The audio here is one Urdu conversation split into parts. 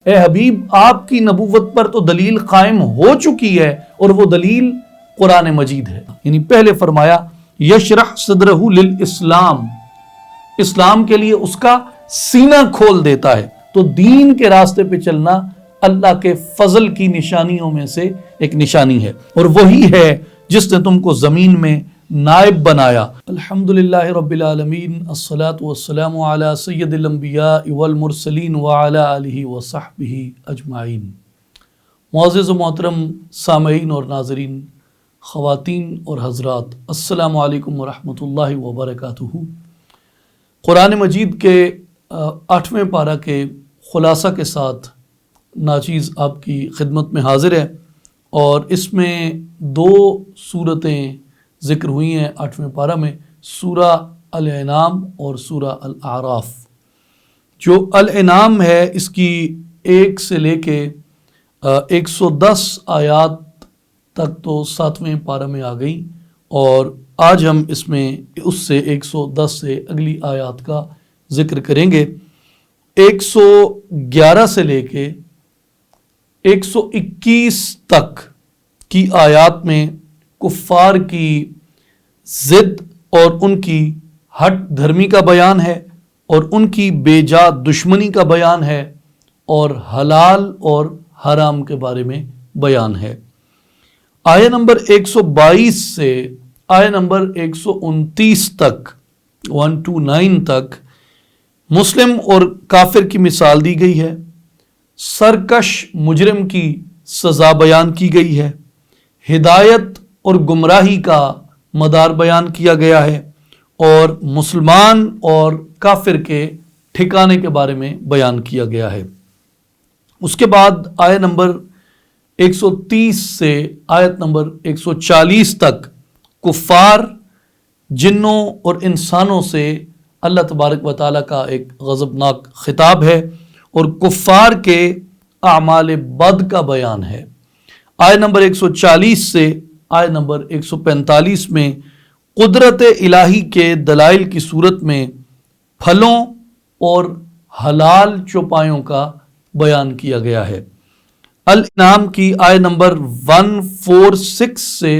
اے حبیب آپ کی نبوت پر تو دلیل قائم ہو چکی ہے اور وہ دلیل قرآن مجید ہے. یعنی پہلے فرمایا یشرح صدرہ للاسلام، اسلام کے لیے اس کا سینہ کھول دیتا ہے. تو دین کے راستے پہ چلنا اللہ کے فضل کی نشانیوں میں سے ایک نشانی ہے، اور وہی ہے جس نے تم کو زمین میں نائب بنایا. الحمدللہ رب العالمین، الصلاة والسلام علی سید الانبیاء والمرسلین وعلی آلہ وصحبہ اجمعین. معزز و محترم سامعین اور ناظرین، خواتین اور حضرات، السلام علیکم ورحمۃ اللہ وبرکاتہ. قرآن مجید کے 8ویں پارہ کے خلاصہ کے ساتھ ناچیز آپ کی خدمت میں حاضر ہے، اور اس میں 2 صورتیں ذکر ہوئی ہیں 8ویں پارہ میں، سورہ الانعام اور سورہ الاعراف. جو الانعام ہے اس کی 1 سے لے کے 110 آیات تک تو 7ویں پارہ میں آ گئی، اور آج ہم اس میں اس سے 110 سے اگلی آیات کا ذکر کریں گے. 111 سے لے کے 121 تک کی آیات میں کفار کی ضد اور ان کی ہٹ دھرمی کا بیان ہے، اور ان کی بے جا دشمنی کا بیان ہے، اور حلال اور حرام کے بارے میں بیان ہے. آیہ نمبر 122 سے آیہ نمبر 129 تک 129 تک مسلم اور کافر کی مثال دی گئی ہے، سرکش مجرم کی سزا بیان کی گئی ہے، ہدایت اور گمراہی کا مدار بیان کیا گیا ہے، اور مسلمان اور کافر کے ٹھکانے کے بارے میں بیان کیا گیا ہے. اس کے بعد آیہ نمبر 130 سے آیت نمبر 140 تک کفار، جنوں اور انسانوں سے اللہ تبارک و تعالیٰ کا ایک غضبناک خطاب ہے، اور کفار کے اعمال بد کا بیان ہے. آیہ نمبر 140 سے آیہ نمبر 145 میں قدرت الہی کے دلائل کی صورت میں پھلوں اور حلال چوپایوں کا بیان کیا گیا ہے. الانعام کی آیہ نمبر 146 سے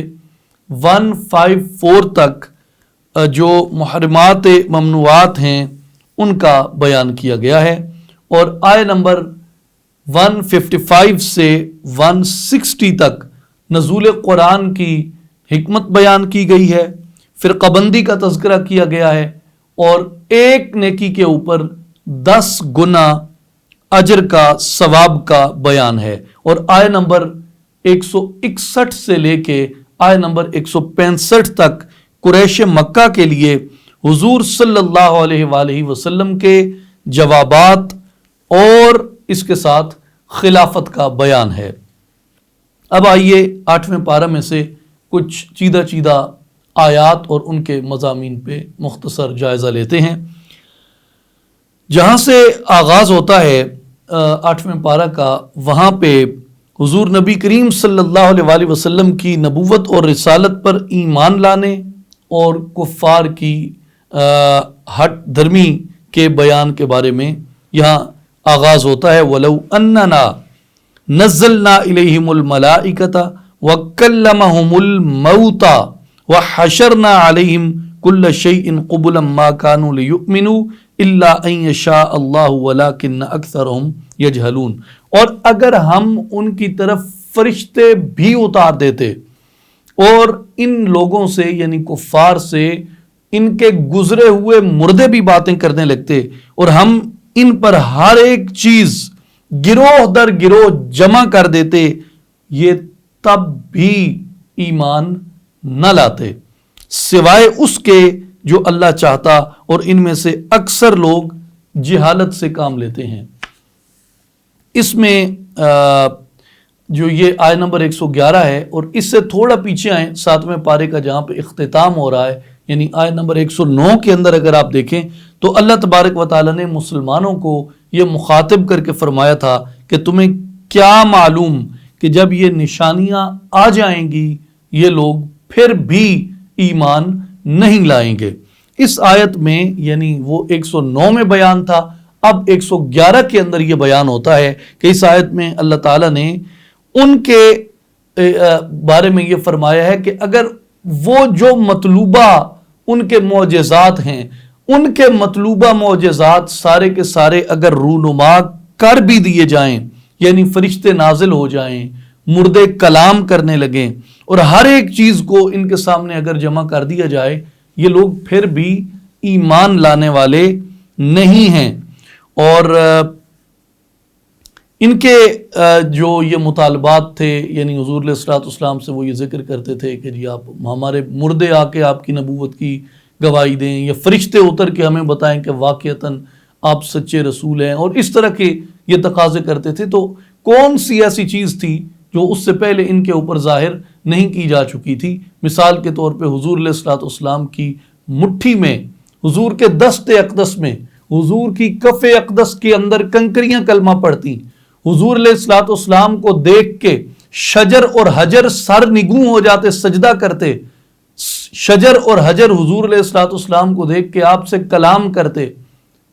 154 تک جو محرمات ممنوعات ہیں ان کا بیان کیا گیا ہے، اور آیہ نمبر 155 سے 160 تک نزول قرآن کی حکمت بیان کی گئی ہے، فرقہ بندی کا تذکرہ کیا گیا ہے، اور ایک نیکی کے اوپر 10 گنا اجر کا ثواب کا بیان ہے. اور آیہ نمبر 161 سے لے کے آیہ نمبر 165 تک قریش مکہ کے لیے حضور صلی اللہ علیہ وآلہ وسلم کے جوابات اور اس کے ساتھ خلافت کا بیان ہے. اب آئیے 8ویں پارہ میں سے کچھ چیدہ آیات اور ان کے مضامین پہ مختصر جائزہ لیتے ہیں. جہاں سے آغاز ہوتا ہے 8ویں پارہ کا، وہاں پہ حضور نبی کریم صلی اللہ علیہ وآلہ وسلم کی نبوت اور رسالت پر ایمان لانے اور کفار کی ہٹ دھرمی کے بیان کے بارے میں یہاں آغاز ہوتا ہے. وَلَوْ أَنَّنَا نَزَّلْنَا إِلَيْهِمُ الْمَلَائِكَةَ وَكَلَّمَهُمُ الْمَوْتَى وَحَشَرْنَا عَلَيْهِمْ كُلَّ شَيْءٍ قُبُلًا مَا كَانُوا لِيُؤْمِنُوا إِلَّا أَن يَشَاءَ اللَّهُ وَلَكِنَّ أَكْثَرَهُمْ يَجْهَلُونَ. اور اگر ہم ان کی طرف فرشتے بھی اتار دیتے اور ان لوگوں سے یعنی کفار سے ان کے گزرے ہوئے مردے بھی باتیں کرنے لگتے، اور ہم ان پر ہر ایک چیز گروہ در گروہ جمع کر دیتے، یہ تب بھی ایمان نہ لاتے، سوائے اس کے جو اللہ چاہتا، اور ان میں سے اکثر لوگ جہالت سے کام لیتے ہیں. اس میں جو یہ آیہ نمبر 111 ہے، اور اس سے تھوڑا پیچھے آئیں 7ویں پارے کا جہاں پہ اختتام ہو رہا ہے، یعنی آیہ نمبر 109 کے اندر اگر آپ دیکھیں تو اللہ تبارک و تعالیٰ نے مسلمانوں کو یہ مخاطب کر کے فرمایا تھا کہ تمہیں کیا معلوم کہ جب یہ نشانیاں آ جائیں گی یہ لوگ پھر بھی ایمان نہیں لائیں گے. اس آیت میں یعنی وہ 109 میں بیان تھا، اب 111 کے اندر یہ بیان ہوتا ہے کہ اس آیت میں اللہ تعالیٰ نے ان کے بارے میں یہ فرمایا ہے کہ اگر وہ جو مطلوبہ ان کے معجزات ہیں، ان کے مطلوبہ معجزات سارے کے سارے اگر رونما کر بھی دیے جائیں، یعنی فرشتے نازل ہو جائیں، مردے کلام کرنے لگیں، اور ہر ایک چیز کو ان کے سامنے اگر جمع کر دیا جائے، یہ لوگ پھر بھی ایمان لانے والے نہیں ہیں۔ اور ان کے جو یہ مطالبات تھے، یعنی حضور علیہ الصلوۃ والسلام سے وہ یہ ذکر کرتے تھے کہ جی آپ ہمارے مردے آ کے آپ کی نبوت کی گواہی دیں، یا فرشتے اتر کے ہمیں بتائیں کہ واقعتاً آپ سچے رسول ہیں، اور اس طرح کے یہ تقاضے کرتے تھے۔ تو کون سی ایسی چیز تھی جو اس سے پہلے ان کے اوپر ظاہر نہیں کی جا چکی تھی؟ مثال کے طور پہ حضور علیہ الصلوۃ والسلام کی مٹھی میں، حضور کے دست اقدس میں، حضور کی کف اقدس کے اندر کنکریاں کلمہ پڑھتی، حضور علیہ الصلوۃ والسلام کو دیکھ کے شجر اور حجر سر نگوں ہو جاتے، سجدہ کرتے، شجر اور حجر حضور علیہ الصلوۃ والسلام کو دیکھ کے آپ سے کلام کرتے،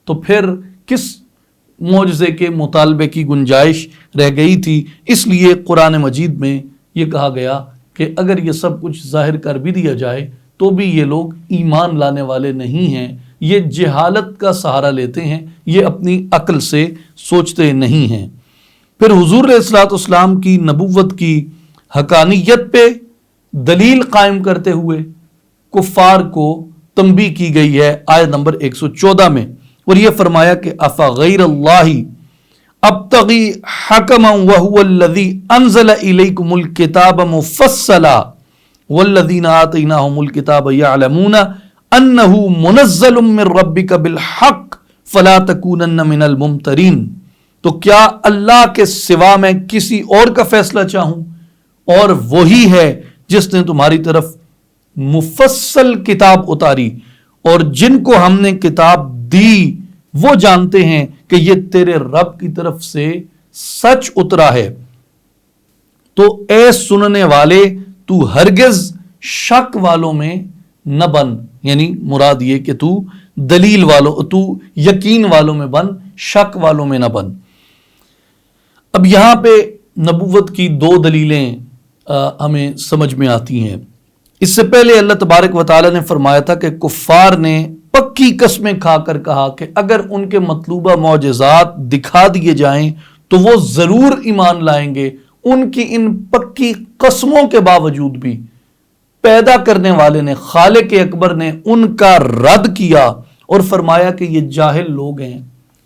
تو پھر کس معجزے کے مطالبے کی گنجائش رہ گئی تھی؟ اس لیے قرآن مجید میں یہ کہا گیا کہ اگر یہ سب کچھ ظاہر کر بھی دیا جائے تو بھی یہ لوگ ایمان لانے والے نہیں ہیں، یہ جہالت کا سہارا لیتے ہیں، یہ اپنی عقل سے سوچتے نہیں ہیں۔ پھر حضور علیہ الصلوۃ والسلام کی نبوت کی حقانیت پہ دلیل قائم کرتے ہوئے کفار کو تنبیہ کی گئی ہے آیت نمبر 114 میں، اور یہ فرمایا کہ افغیر اللہ ابتغی حکما وهو الذی انزل الیکم الکتاب مفصلا والذین آتیناہم الکتاب یعلمون انہ منزل من ربک بالحق فلا تکونن من الممترین۔ تو کیا اللہ کے سوا میں کسی اور کا فیصلہ چاہوں؟ اور وہی ہے جس نے تمہاری طرف مفصل کتاب اتاری، اور جن کو ہم نے کتاب دی وہ جانتے ہیں کہ یہ تیرے رب کی طرف سے سچ اترا ہے۔ تو اے سننے والے تو ہرگز شک والوں میں نہ بن، یعنی مراد یہ کہ تو دلیل والوں، تو یقین والوں میں بن، شک والوں میں نہ بن۔ اب یہاں پہ نبوت کی دو دلیلیں ہمیں سمجھ میں آتی ہیں۔ اس سے پہلے اللہ تبارک و تعالیٰ نے فرمایا تھا کہ کفار نے پکی قسمیں کھا کر کہا کہ اگر ان کے مطلوبہ معجزات دکھا دیے جائیں تو وہ ضرور ایمان لائیں گے۔ ان کی ان پکی قسموں کے باوجود بھی پیدا کرنے والے نے، خالق اکبر نے ان کا رد کیا اور فرمایا کہ یہ جاہل لوگ ہیں،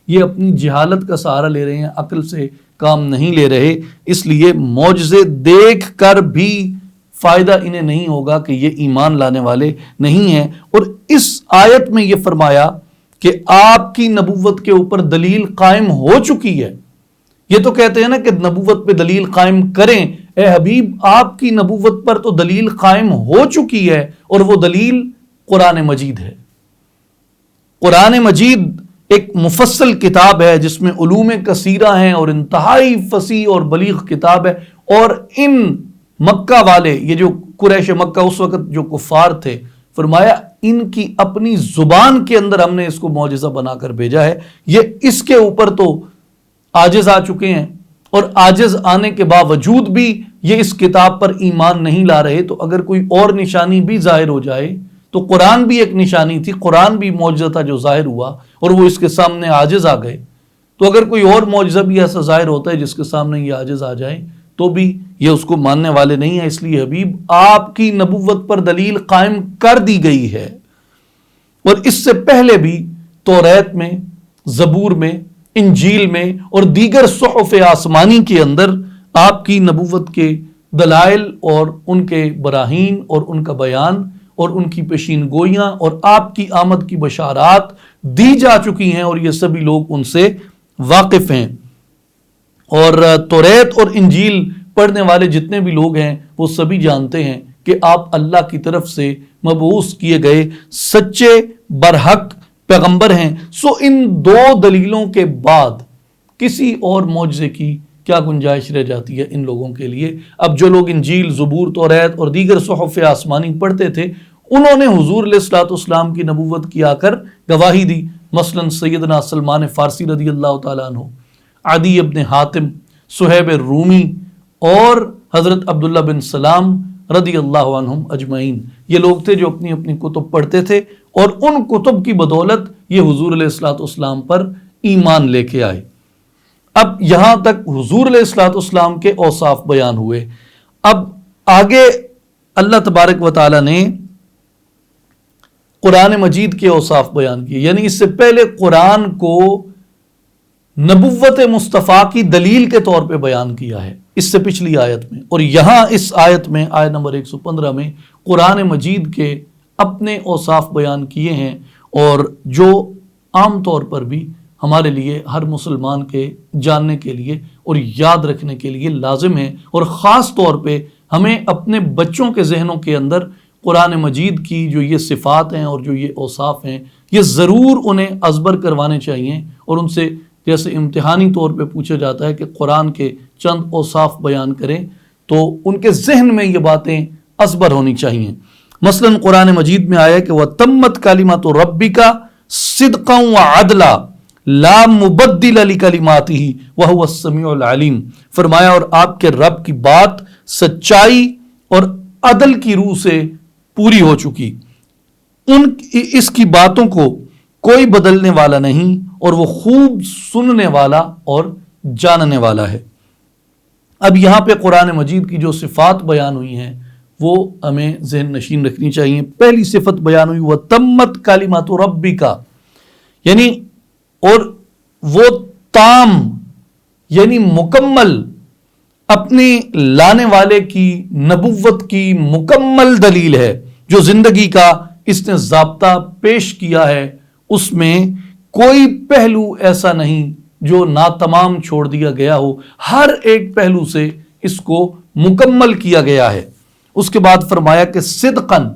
یہ اپنی جہالت کا سہارا لے رہے ہیں، عقل سے کام نہیں لے رہے، اس لیے معجزے دیکھ کر بھی فائدہ انہیں نہیں ہوگا کہ یہ ایمان لانے والے نہیں ہیں۔ اور اس آیت میں یہ فرمایا کہ آپ کی نبوت کے اوپر دلیل قائم ہو چکی ہے۔ یہ تو کہتے ہیں نا کہ نبوت پہ دلیل قائم کریں، اے حبیب آپ کی نبوت پر تو دلیل قائم ہو چکی ہے، اور وہ دلیل قرآن مجید ہے۔ قرآن مجید ایک مفصل کتاب ہے جس میں علوم کثیرہ ہیں، اور انتہائی فصیح اور بلیغ کتاب ہے، اور ان مکہ والے، یہ جو قریش مکہ اس وقت جو کفار تھے، فرمایا ان کی اپنی زبان کے اندر ہم نے اس کو معجزہ بنا کر بھیجا ہے، یہ اس کے اوپر تو عاجز آ چکے ہیں، اور عاجز آنے کے باوجود بھی یہ اس کتاب پر ایمان نہیں لا رہے۔ تو اگر کوئی اور نشانی بھی ظاہر ہو جائے تو قرآن بھی ایک نشانی تھی، قرآن بھی معجزہ تھا جو ظاہر ہوا اور وہ اس کے سامنے عاجز آ گئے، تو اگر کوئی اور معجزہ بھی ایسا ظاہر ہوتا ہے جس کے سامنے یہ عاجز آ جائے تو بھی یہ اس کو ماننے والے نہیں ہیں۔ اس لیے حبیب آپ کی نبوت پر دلیل قائم کر دی گئی ہے، اور اس سے پہلے بھی توریت میں، زبور میں، انجیل میں اور دیگر صحف آسمانی کے اندر آپ کی نبوت کے دلائل اور ان کے براہین اور ان کا بیان اور ان کی پیشین گوئیاں اور آپ کی آمد کی بشارات دی جا چکی ہیں، اور یہ سبھی لوگ ان سے واقف ہیں۔ اور توریت اور انجیل پڑھنے والے جتنے بھی لوگ ہیں وہ سبھی جانتے ہیں کہ آپ اللہ کی طرف سے مبعوث کیے گئے سچے برحق پیغمبر ہیں۔ سو ان دو دلیلوں کے بعد کسی اور معجزے کی کیا گنجائش رہ جاتی ہے ان لوگوں کے لیے؟ اب جو لوگ انجیل، زبور، توریت اور دیگر صحف آسمانی پڑھتے تھے، انہوں نے حضور علیہ الصلوۃ والسلام کی نبوت کی آ کر گواہی دی، مثلا سیدنا سلمان فارسی رضی اللہ تعالیٰ عنہ، عدی ابن حاتم، صہیب رومی اور حضرت عبداللہ بن سلام رضی اللہ عنہم اجمعین، یہ لوگ تھے جو اپنی اپنی کتب پڑھتے تھے اور ان کتب کی بدولت یہ حضور علیہ الصلوۃ والسلام پر ایمان لے کے آئے۔ اب یہاں تک حضور علیہ الصلوۃ والسلام کے اوصاف بیان ہوئے۔ اب آگے اللہ تبارک و تعالیٰ نے قرآن مجید کے اوصاف بیان کیے، یعنی اس سے پہلے قرآن کو نبوت مصطفیٰ کی دلیل کے طور پہ بیان کیا ہے اس سے پچھلی آیت میں، اور یہاں اس آیت میں آیت نمبر 115 میں قرآن مجید کے اپنے اوصاف بیان کیے ہیں، اور جو عام طور پر بھی ہمارے لیے ہر مسلمان کے جاننے کے لیے اور یاد رکھنے کے لیے لازم ہے، اور خاص طور پہ ہمیں اپنے بچوں کے ذہنوں کے اندر قرآن مجید کی جو یہ صفات ہیں اور جو یہ اوصاف ہیں یہ ضرور انہیں ازبر کروانے چاہیے، اور ان سے جیسے امتحانی طور پہ پوچھا جاتا ہے کہ قرآن کے چند اوصاف بیان کریں تو ان کے ذہن میں یہ باتیں ازبر ہونی چاہیے۔ مثلا قرآن مجید میں آیا کہ وَتَمَّتْ كَلِمَةُ رَبِّكَ صِدْقًا وَعَدْلًا لَا مُبَدِّلَ لِكَلِمَاتِهِ وَهُوَ السَّمِيعُ الْعَلِيمُ، فرمایا اور آپ کے رب کی بات سچائی اور عدل کی روح سے پوری ہو چکی، اس کی باتوں کو کوئی بدلنے والا نہیں، اور وہ خوب سننے والا اور جاننے والا ہے۔ اب یہاں پہ قرآن مجید کی جو صفات بیان ہوئی ہیں وہ ہمیں ذہن نشین رکھنی چاہیے۔ پہلی صفت بیان ہوئی وَتَمَّتْ كَلِمَةُ رَبِّكَ، یعنی اور وہ تام یعنی مکمل اپنے لانے والے کی نبوت کی مکمل دلیل ہے، جو زندگی کا اس نے ضابطہ پیش کیا ہے اس میں کوئی پہلو ایسا نہیں جو ناتمام چھوڑ دیا گیا ہو، ہر ایک پہلو سے اس کو مکمل کیا گیا ہے۔ اس کے بعد فرمایا کہ صدقاً،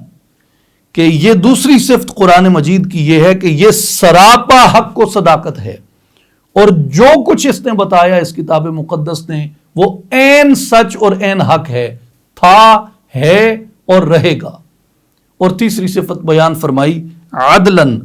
کہ یہ دوسری صفت قرآن مجید کی یہ ہے کہ یہ سراپا حق و صداقت ہے، اور جو کچھ اس نے بتایا اس کتاب مقدس نے وہ عین سچ اور عین حق ہے، تھا، ہے اور رہے گا۔ اور تیسری صفت بیان فرمائی عدلاً،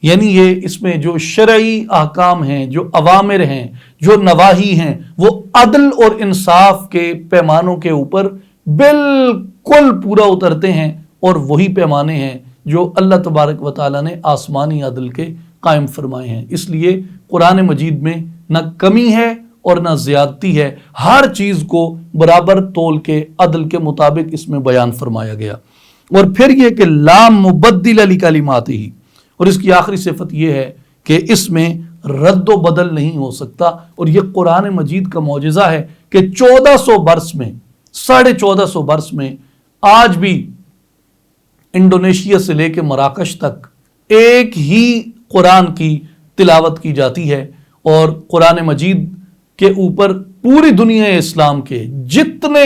یعنی یہ اس میں جو شرعی احکام ہیں، جو اوامر ہیں، جو نواہی ہیں، وہ عدل اور انصاف کے پیمانوں کے اوپر بالکل پورا اترتے ہیں، اور وہی پیمانے ہیں جو اللہ تبارک و تعالیٰ نے آسمانی عدل کے قائم فرمائے ہیں۔ اس لیے قرآن مجید میں نہ کمی ہے اور نہ زیادتی ہے، ہر چیز کو برابر تول کے عدل کے مطابق اس میں بیان فرمایا گیا۔ اور پھر یہ کہ لا مبدل لکلماتہ، اور اس کی آخری صفت یہ ہے کہ اس میں رد و بدل نہیں ہو سکتا، اور یہ قرآن مجید کا معجزہ ہے کہ 1400 برس میں، 1450 برس میں آج بھی انڈونیشیا سے لے کے مراکش تک ایک ہی قرآن کی تلاوت کی جاتی ہے، اور قرآن مجید کے اوپر پوری دنیا اسلام کے جتنے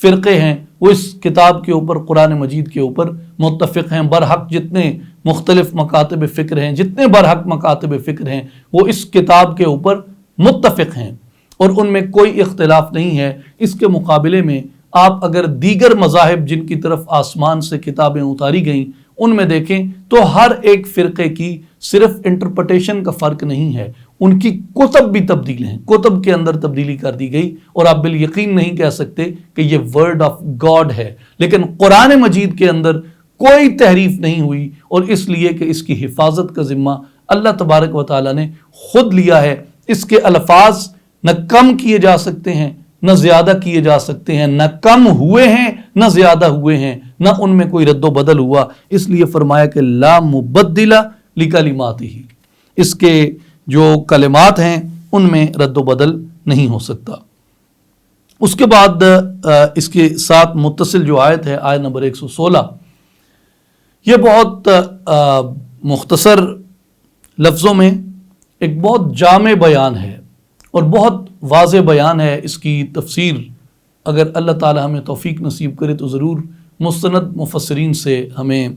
فرقے ہیں وہ اس کتاب کے اوپر، قرآن مجید کے اوپر متفق ہیں۔ برحق جتنے مختلف مکاتب فکر ہیں، جتنے برحق مکاتب فکر ہیں، وہ اس کتاب کے اوپر متفق ہیں، اور ان میں کوئی اختلاف نہیں ہے۔ اس کے مقابلے میں آپ اگر دیگر مذاہب جن کی طرف آسمان سے کتابیں اتاری گئیں ان میں دیکھیں تو ہر ایک فرقے کی صرف انٹرپریٹیشن کا فرق نہیں ہے، ان کی کتب بھی تبدیل ہیں، کتب کے اندر تبدیلی کر دی گئی، اور آپ بالیقین نہیں کہہ سکتے کہ یہ ورڈ آف گاڈ ہے، لیکن قرآن مجید کے اندر کوئی تحریف نہیں ہوئی، اور اس لیے کہ اس کی حفاظت کا ذمہ اللہ تبارک و تعالیٰ نے خود لیا ہے۔ اس کے الفاظ نہ کم کیے جا سکتے ہیں نہ زیادہ کیے جا سکتے ہیں، نہ کم ہوئے ہیں نہ زیادہ ہوئے ہیں، نہ ان میں کوئی رد و بدل ہوا، اس لیے فرمایا کہ لا مبدل لکلماتہ، اس کے جو کلمات ہیں ان میں رد و بدل نہیں ہو سکتا۔ اس کے بعد اس کے ساتھ متصل جو آیت ہے، آیت نمبر 116، یہ بہت مختصر لفظوں میں ایک بہت جامع بیان ہے اور بہت واضح بیان ہے۔ اس کی تفسیر اگر اللہ تعالی ہمیں توفیق نصیب کرے تو ضرور مستند مفسرین سے ہمیں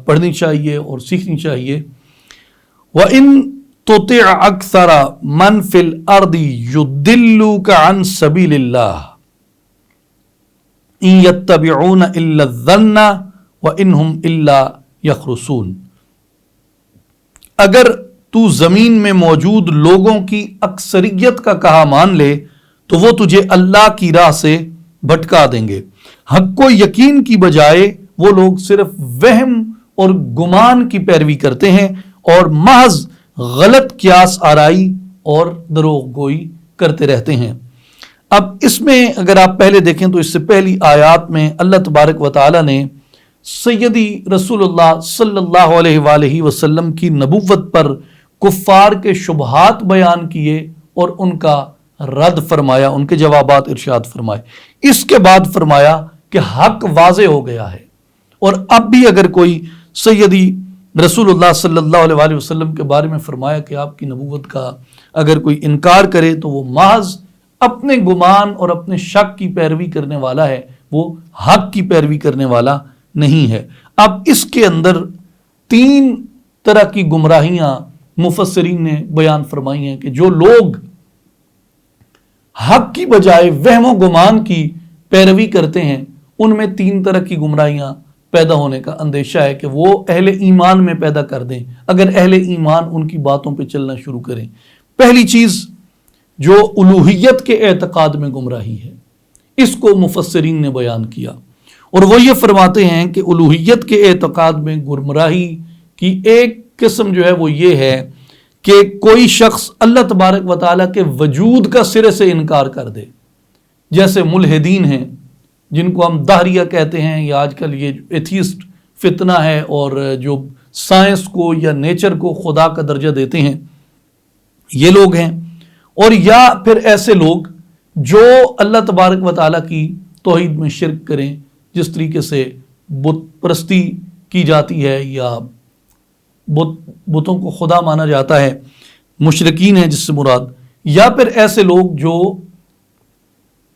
پڑھنی چاہیے اور سیکھنی چاہیے۔ وَإِن تُطِعْ أَكْثَرَ مَنْ فِي الْأَرْضِ يُضِلُّوكَ عَنْ سَبِيلِ اللَّهِ إِن يَتَّبِعُونَ إِلَّا الظَّنَّ وَإِنْ هُمْ إِلَّا يَخْرُصُونَ، اگر تو زمین میں موجود لوگوں کی اکثریت کا کہا مان لے تو وہ تجھے اللہ کی راہ سے بھٹکا دیں گے۔ حق کو یقین کی بجائے وہ لوگ صرف وہم اور گمان کی پیروی کرتے ہیں اور محض غلط قیاس آرائی اور دروغ گوئی کرتے رہتے ہیں۔ اب اس میں اگر آپ پہلے دیکھیں تو اس سے پہلی آیات میں اللہ تبارک و تعالی نے سیدی رسول اللہ صلی اللہ علیہ وآلہ وسلم کی نبوت پر کفار کے شبہات بیان کیے اور ان کا رد فرمایا، ان کے جوابات ارشاد فرمائے۔ اس کے بعد فرمایا کہ حق واضح ہو گیا ہے، اور اب بھی اگر کوئی سیدی رسول اللہ صلی اللہ علیہ وآلہ وسلم کے بارے میں فرمایا کہ آپ کی نبوت کا اگر کوئی انکار کرے تو وہ محض اپنے گمان اور اپنے شک کی پیروی کرنے والا ہے، وہ حق کی پیروی کرنے والا نہیں ہے۔ اب اس کے اندر 3 طرح کی گمراہیاں مفسرین نے بیان فرمائی ہیں کہ جو لوگ حق کی بجائے وہم و گمان کی پیروی کرتے ہیں ان میں 3 طرح کی گمراہیاں پیدا ہونے کا اندیشہ ہے کہ وہ اہل ایمان میں پیدا کر دیں اگر اہل ایمان ان کی باتوں پہ چلنا شروع کریں۔ پہلی چیز جو الوہیت کے اعتقاد میں گمراہی ہے، اس کو مفسرین نے بیان کیا، اور وہ یہ فرماتے ہیں کہ الوہیت کے اعتقاد میں گمراہی کی ایک قسم جو ہے وہ یہ ہے کہ کوئی شخص اللہ تبارک و تعالیٰ کے وجود کا سرے سے انکار کر دے، جیسے ملحدین ہیں جن کو ہم دہریہ کہتے ہیں، یا آج کل یہ ایتھیسٹ فتنہ ہے اور جو سائنس کو یا نیچر کو خدا کا درجہ دیتے ہیں، یہ لوگ ہیں۔ اور یا پھر ایسے لوگ جو اللہ تبارک و تعالیٰ کی توحید میں شرک کریں، جس طریقے سے بت پرستی کی جاتی ہے یا بتوں کو خدا مانا جاتا ہے، مشرکین ہیں جس سے مراد، یا پھر ایسے لوگ جو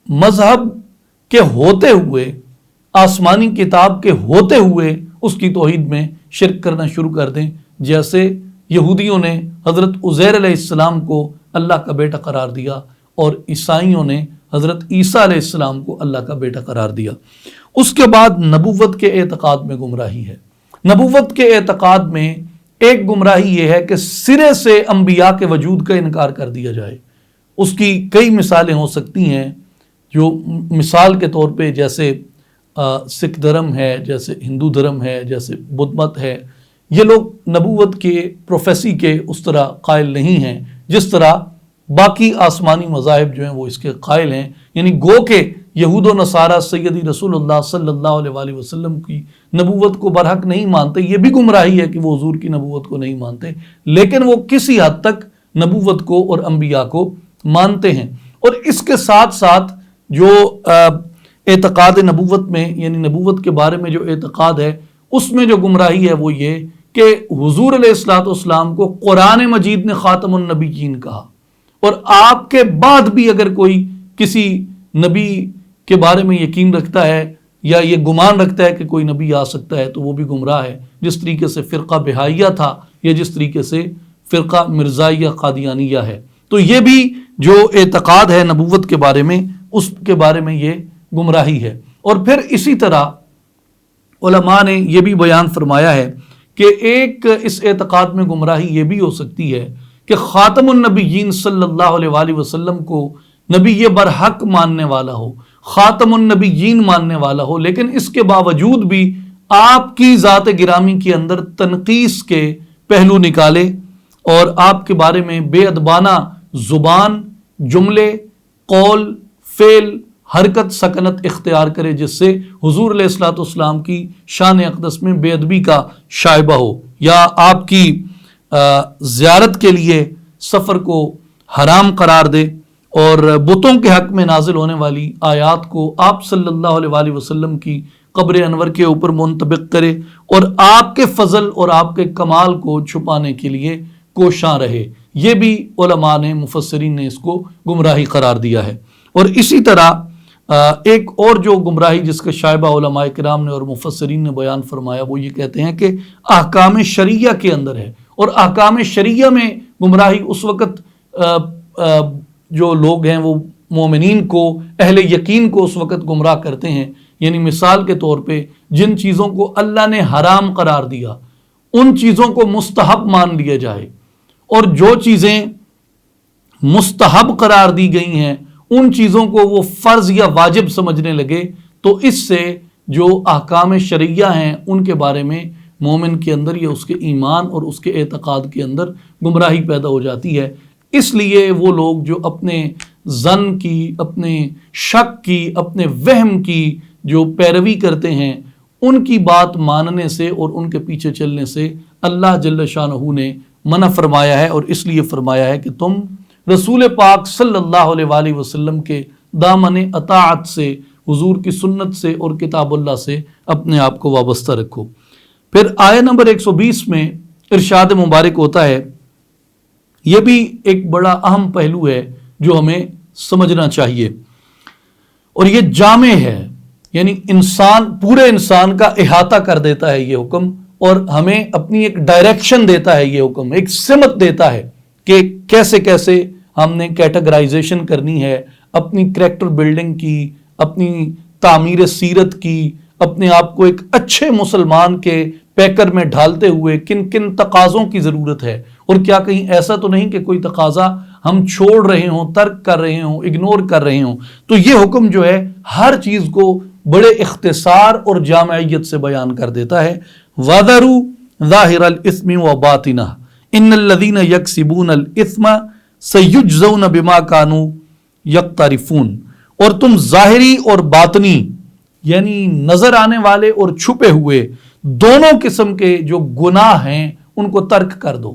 مذہب کے ہوتے ہوئے، آسمانی کتاب کے ہوتے ہوئے اس کی توحید میں شرک کرنا شروع کر دیں، جیسے یہودیوں نے حضرت عزیر علیہ السلام کو اللہ کا بیٹا قرار دیا اور عیسائیوں نے حضرت عیسیٰ علیہ السلام کو اللہ کا بیٹا قرار دیا۔ اس کے بعد نبوت کے اعتقاد میں گمراہی ہے۔ نبوت کے اعتقاد میں ایک گمراہی یہ ہے کہ سرے سے انبیاء کے وجود کا انکار کر دیا جائے۔ اس کی کئی مثالیں ہو سکتی ہیں، جو مثال کے طور پہ جیسے سکھ دھرم ہے، جیسے ہندو دھرم ہے، جیسے بدھ مت ہے، یہ لوگ نبوت کے پروفیسی کے اس طرح قائل نہیں ہیں جس طرح باقی آسمانی مذاہب جو ہیں وہ اس کے قائل ہیں۔ یعنی گو کہ یہود و نصارہ سیدی رسول اللہ صلی اللہ علیہ وآلہ وسلم کی نبوت کو برحق نہیں مانتے، یہ بھی گمراہی ہے کہ وہ حضور کی نبوت کو نہیں مانتے، لیکن وہ کسی حد تک نبوت کو اور انبیاء کو مانتے ہیں۔ اور اس کے ساتھ ساتھ جو اعتقاد نبوت میں، یعنی نبوت کے بارے میں جو اعتقاد ہے، اس میں جو گمراہی ہے وہ یہ کہ حضور علیہ الصلوۃ والسلام کو قرآن مجید نے خاتم النبیین کہا، اور آپ کے بعد بھی اگر کوئی کسی نبی کے بارے میں یقین رکھتا ہے یا یہ گمان رکھتا ہے کہ کوئی نبی آ سکتا ہے تو وہ بھی گمراہ ہے، جس طریقے سے فرقہ بہائیہ تھا یا جس طریقے سے فرقہ مرزائیہ قادیانیہ ہے۔ تو یہ بھی جو اعتقاد ہے نبوت کے بارے میں، اس کے بارے میں یہ گمراہی ہے۔ اور پھر اسی طرح علماء نے یہ بھی بیان فرمایا ہے کہ ایک اس اعتقاد میں گمراہی یہ بھی ہو سکتی ہے کہ خاتم النبیین صلی اللہ علیہ وآلہ وسلم کو نبی یہ برحق ماننے والا ہو، خاتم النبیین ماننے والا ہو، لیکن اس کے باوجود بھی آپ کی ذات گرامی کے اندر تنقیص کے پہلو نکالے اور آپ کے بارے میں بے ادبانہ زبان، جملے، قول، فعل، حرکت، سکنت اختیار کرے، جس سے حضور علیہ الصلوۃ والسلام کی شان اقدس میں بے ادبی کا شائبہ ہو، یا آپ کی زیارت کے لیے سفر کو حرام قرار دے اور بتوں کے حق میں نازل ہونے والی آیات کو آپ صلی اللہ علیہ وآلہ وسلم کی قبر انور کے اوپر منطبق کرے اور آپ کے فضل اور آپ کے کمال کو چھپانے کے لیے کوشاں رہے۔ یہ بھی علماء نے، مفسرین نے اس کو گمراہی قرار دیا ہے۔ اور اسی طرح ایک اور جو گمراہی جس کا شائبہ علماء کرام نے اور مفسرین نے بیان فرمایا، وہ یہ کہتے ہیں کہ احکام شرعیہ کے اندر ہے، اور احکام شرعیہ میں گمراہی اس وقت جو لوگ ہیں وہ مومنین کو، اہل یقین کو اس وقت گمراہ کرتے ہیں، یعنی مثال کے طور پہ جن چیزوں کو اللہ نے حرام قرار دیا ان چیزوں کو مستحب مان لیا جائے، اور جو چیزیں مستحب قرار دی گئی ہیں ان چیزوں کو وہ فرض یا واجب سمجھنے لگے، تو اس سے جو احکام شرعیہ ہیں ان کے بارے میں مومن کے اندر یا اس کے ایمان اور اس کے اعتقاد کے اندر گمراہی پیدا ہو جاتی ہے۔ اس لیے وہ لوگ جو اپنے ظن کی، اپنے شک کی، اپنے وہم کی جو پیروی کرتے ہیں، ان کی بات ماننے سے اور ان کے پیچھے چلنے سے اللہ جل شانہ نے منع فرمایا ہے، اور اس لیے فرمایا ہے کہ تم رسول پاک صلی اللہ علیہ وآلہ وسلم کے دامن اطاعت سے، حضور کی سنت سے اور کتاب اللہ سے اپنے آپ کو وابستہ رکھو۔ پھر آیت نمبر 120 میں ارشاد مبارک ہوتا ہے، یہ بھی ایک بڑا اہم پہلو ہے جو ہمیں سمجھنا چاہیے، اور یہ جامع ہے، یعنی پورے انسان کا احاطہ کر دیتا ہے یہ حکم، اور ہمیں اپنی ایک ڈائریکشن دیتا ہے یہ حکم، ایک سمت دیتا ہے کہ کیسے کیسے ہم نے کیٹیگرائزیشن کرنی ہے اپنی کریکٹر بلڈنگ کی، اپنی تعمیر سیرت کی، اپنے آپ کو ایک اچھے مسلمان کے پیکر میں ڈھالتے ہوئے کن کن تقاضوں کی ضرورت ہے، اور کیا کہیں ایسا تو نہیں کہ کوئی تقاضا ہم چھوڑ رہے ہوں، ترک کر رہے ہوں، اگنور کر رہے ہوں۔ تو یہ حکم جو ہے ہر چیز کو بڑے اختصار اور جامعیت سے بیان کر دیتا ہے۔ وَذَرُوا ظَاهِرَ الْإِثْمِ وَبَاطِنَهُ إِنَّ الَّذِينَ يَكْسِبُونَ الْإِثْمَ سَيُجْزَوْنَ بِمَا كَانُوا يَقْتَرِفُونَ، اور تم ظاہری اور باطنی یعنی نظر آنے والے اور چھپے ہوئے دونوں قسم کے جو گناہ ہیں ان کو ترک کر دو۔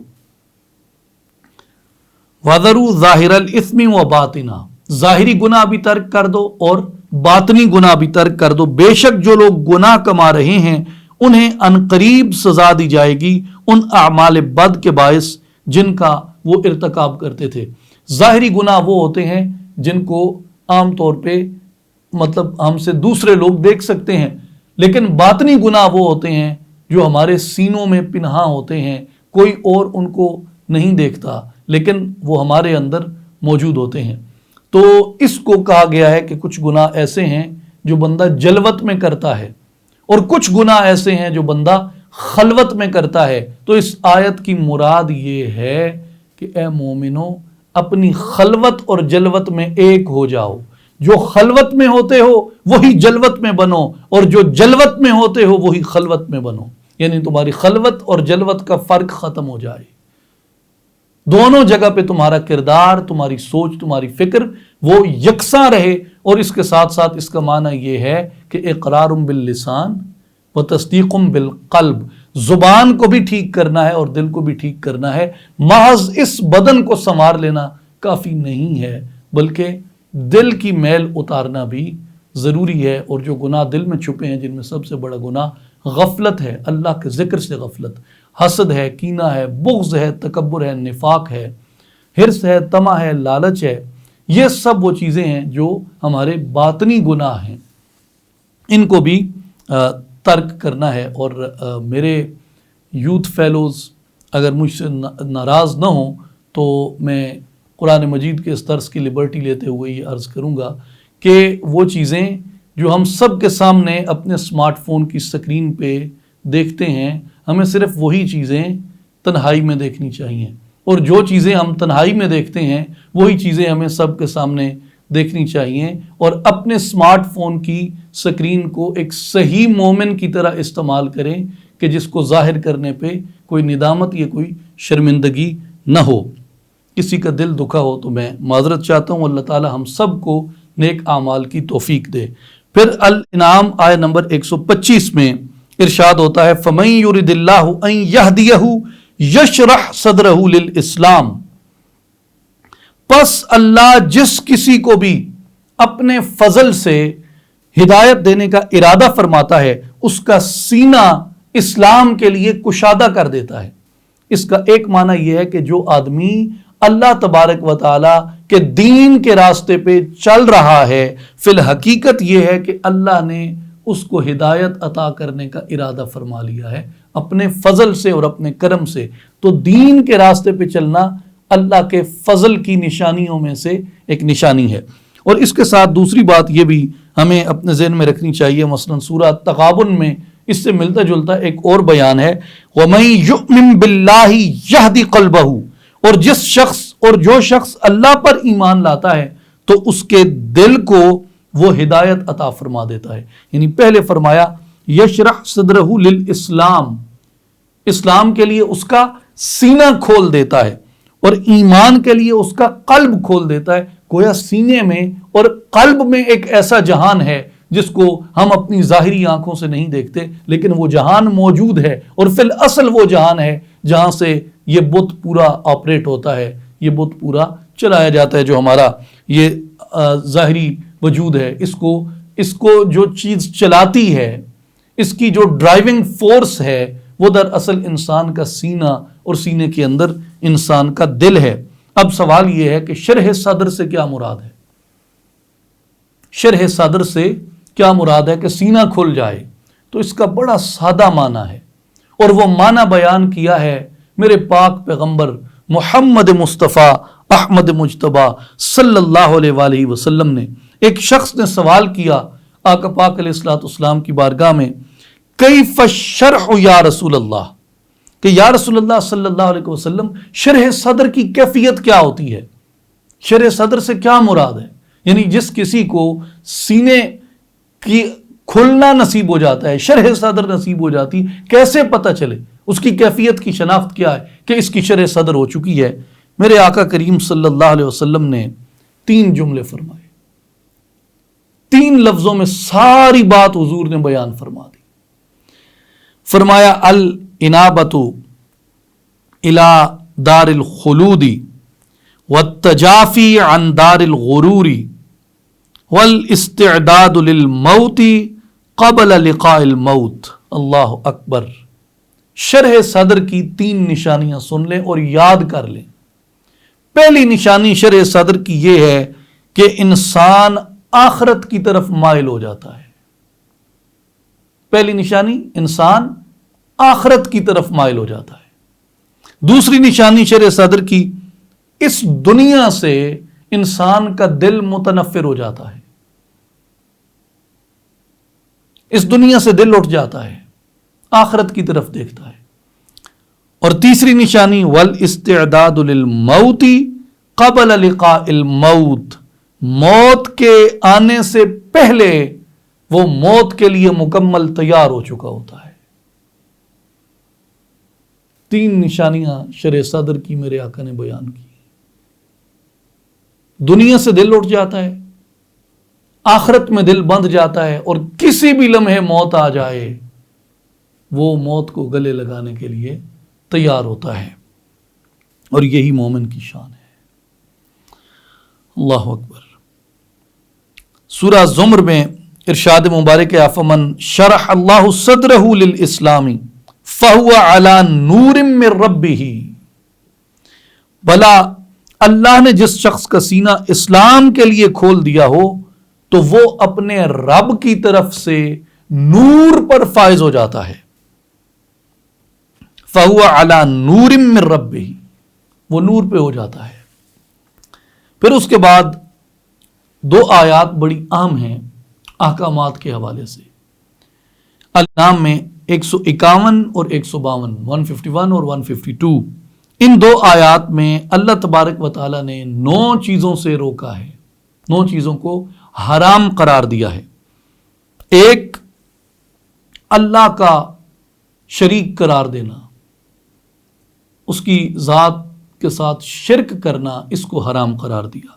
وَذَرُوا ظَاهِرَ الْإِثْمِ وَبَاطِنَهُ، ظاہری گناہ بھی ترک کر دو اور باطنی گناہ بھی ترک کر دو، بے شک جو لوگ گناہ کما رہے ہیں انہیں عنقریب سزا دی جائے گی ان اعمال بد کے باعث جن کا وہ ارتکاب کرتے تھے۔ ظاہری گناہ وہ ہوتے ہیں جن کو عام طور پہ ہم سے دوسرے لوگ دیکھ سکتے ہیں، لیکن باطنی گناہ وہ ہوتے ہیں جو ہمارے سینوں میں پنہاں ہوتے ہیں، کوئی اور ان کو نہیں دیکھتا لیکن وہ ہمارے اندر موجود ہوتے ہیں۔ تو اس کو کہا گیا ہے کہ کچھ گناہ ایسے ہیں جو بندہ جلوت میں کرتا ہے، اور کچھ گناہ ایسے ہیں جو بندہ خلوت میں کرتا ہے۔ تو اس آیت کی مراد یہ ہے کہ اے مومنو، اپنی خلوت اور جلوت میں ایک ہو جاؤ، جو خلوت میں ہوتے ہو وہی جلوت میں بنو، اور جو جلوت میں ہوتے ہو وہی خلوت میں بنو، یعنی تمہاری خلوت اور جلوت کا فرق ختم ہو جائے، دونوں جگہ پہ تمہارا کردار، تمہاری سوچ، تمہاری فکر وہ یکساں رہے۔ اور اس کے ساتھ ساتھ اس کا معنی یہ ہے کہ اقرار باللسان و تصدیق بالقلب، زبان کو بھی ٹھیک کرنا ہے اور دل کو بھی ٹھیک کرنا ہے۔ محض اس بدن کو سنوار لینا کافی نہیں ہے، بلکہ دل کی میل اتارنا بھی ضروری ہے۔ اور جو گناہ دل میں چھپے ہیں جن میں سب سے بڑا گناہ غفلت ہے، اللہ کے ذکر سے غفلت، حسد ہے، کینہ ہے، بغض ہے، تکبر ہے، نفاق ہے، حرص ہے، طمع ہے، لالچ ہے، یہ سب وہ چیزیں ہیں جو ہمارے باطنی گناہ ہیں، ان کو بھی ترک کرنا ہے۔ اور میرے یوتھ فیلوز اگر مجھ سے ناراض نہ ہوں تو میں قرآن مجید کے اس درس کی لبرٹی لیتے ہوئے یہ عرض کروں گا کہ وہ چیزیں جو ہم سب کے سامنے اپنے اسمارٹ فون کی سکرین پہ دیکھتے ہیں، ہمیں صرف وہی چیزیں تنہائی میں دیکھنی چاہیے، اور جو چیزیں ہم تنہائی میں دیکھتے ہیں وہی چیزیں ہمیں سب کے سامنے دیکھنی چاہیے، اور اپنے اسمارٹ فون کی سکرین کو ایک صحیح مومن کی طرح استعمال کریں کہ جس کو ظاہر کرنے پہ کوئی ندامت یا کوئی شرمندگی نہ ہو۔ کسی کا دل دکھا ہو تو میں معذرت چاہتا ہوں، اللہ تعالی ہم سب کو نیک اعمال کی توفیق دے۔ پھر الانعام آیت نمبر 125 میں ارشاد ہوتا ہے، فَمَن يُرِدِ اللَّهُ أَن يَهْدِيَهُ يَشْرَحْ صَدْرَهُ لِلْإِسْلَامِ، پس اللہ جس کسی کو بھی اپنے فضل سے ہدایت دینے کا ارادہ فرماتا ہے اس کا سینہ اسلام کے لیے کشادہ کر دیتا ہے۔ اس کا ایک معنی یہ ہے کہ جو آدمی اللہ تبارک و تعالی کے دین کے راستے پہ چل رہا ہے، فی الحقیقت یہ ہے کہ اللہ نے اس کو ہدایت عطا کرنے کا ارادہ فرما لیا ہے اپنے فضل سے اور اپنے کرم سے۔ تو دین کے راستے پہ چلنا اللہ کے فضل کی نشانیوں میں سے ایک نشانی ہے۔ اور اس کے ساتھ دوسری بات یہ بھی ہمیں اپنے ذہن میں رکھنی چاہیے، مثلا سورہ تغابن میں اس سے ملتا جلتا ایک اور بیان ہے، وَمَن يُؤْمِن بِاللَّهِ يَهْدِ قَلْبَهُ، اور جو شخص اللہ پر ایمان لاتا ہے تو اس کے دل کو وہ ہدایت عطا فرما دیتا ہے. یعنی پہلے فرمایا یشرح صدرہ للاسلام، اسلام کے لیے اس کا سینہ کھول دیتا ہے، اور ایمان کے لیے اس کا قلب کھول دیتا ہے. گویا سینے میں اور قلب میں ایک ایسا جہان ہے جس کو ہم اپنی ظاہری آنکھوں سے نہیں دیکھتے، لیکن وہ جہان موجود ہے، اور فی الاصل وہ جہان ہے جہاں سے یہ بت پورا آپریٹ ہوتا ہے، یہ بت پورا چلایا جاتا ہے. جو ہمارا یہ ظاہری وجود ہے، اس کو جو چیز چلاتی ہے، اس کی جو ڈرائیونگ فورس ہے، وہ دراصل انسان کا سینہ اور سینے کے اندر انسان کا دل ہے. اب سوال یہ ہے کہ شرح صدر سے کیا مراد ہے؟ شرح صدر سے کیا مراد ہے کہ سینہ کھل جائے؟ تو اس کا بڑا سادہ معنی ہے، اور وہ معنی بیان کیا ہے میرے پاک پیغمبر محمد مصطفیٰ احمد مجتبیٰ صلی اللہ علیہ وآلہ وسلم نے. ایک شخص نے سوال کیا آقا پاک علیہ الصلوۃ والسلام کی بارگاہ میں، کیف الشرح یا رسول اللہ، کہ یا رسول اللہ صلی اللہ علیہ وسلم شرح صدر کی کیفیت کیا ہوتی ہے؟ شرح صدر سے کیا مراد ہے؟ یعنی جس کسی کو سینے کی کھلنا نصیب ہو جاتا ہے، شرح صدر نصیب ہو جاتی، کیسے پتہ چلے؟ اس کی کیفیت کی شناخت کیا ہے کہ اس کی شرح صدر ہو چکی ہے؟ میرے آقا کریم صلی اللہ علیہ وسلم نے 3 جملے فرمائے، 3 لفظوں میں ساری بات حضور نے بیان فرما دی. فرمایا الانابۃ الی دار الخلود والتجافی عن دار الغرور والاستعداد للموت قبل لقاء الموت. اللہ اکبر. شرح صدر کی 3 نشانیاں سن لیں اور یاد کر لیں. پہلی نشانی شرح صدر کی یہ ہے کہ انسان آخرت کی طرف مائل ہو جاتا ہے. پہلی نشانی، انسان آخرت کی طرف مائل ہو جاتا ہے. دوسری نشانی شرح صدر کی، اس دنیا سے انسان کا دل متنفر ہو جاتا ہے، اس دنیا سے دل اٹھ جاتا ہے، آخرت کی طرف دیکھتا ہے. اور تیسری نشانی والاستعداد للموت قبل لقاء الموت، موت کے آنے سے پہلے وہ موت کے لیے مکمل تیار ہو چکا ہوتا ہے. 3 نشانیاں شرح صدر کی میرے آقا نے بیان کی. دنیا سے دل اٹھ جاتا ہے، آخرت میں دل بندھ جاتا ہے، اور کسی بھی لمحے موت آ جائے وہ موت کو گلے لگانے کے لیے تیار ہوتا ہے. اور یہی مومن کی شان ہے. اللہ اکبر. سورہ زمر میں ارشاد مبارک ہے فمن شرح اللہ صدرہ للاسلام فہو علی نور من ربہ، بھلا اللہ نے جس شخص کا سینہ اسلام کے لیے کھول دیا ہو تو وہ اپنے رب کی طرف سے نور پر فائز ہو جاتا ہے. فہو علی نور من ربہ، وہ نور پہ ہو جاتا ہے. پھر اس کے بعد 2 آیات بڑی اہم ہیں احکامات کے حوالے سے. الانعام میں 151 اور 152، 151 اور 152. ان 2 آیات میں اللہ تبارک و تعالیٰ نے 9 چیزوں سے روکا ہے، 9 چیزوں کو حرام قرار دیا ہے. ایک، اللہ کا شریک قرار دینا، اس کی ذات کے ساتھ شرک کرنا، اس کو حرام قرار دیا.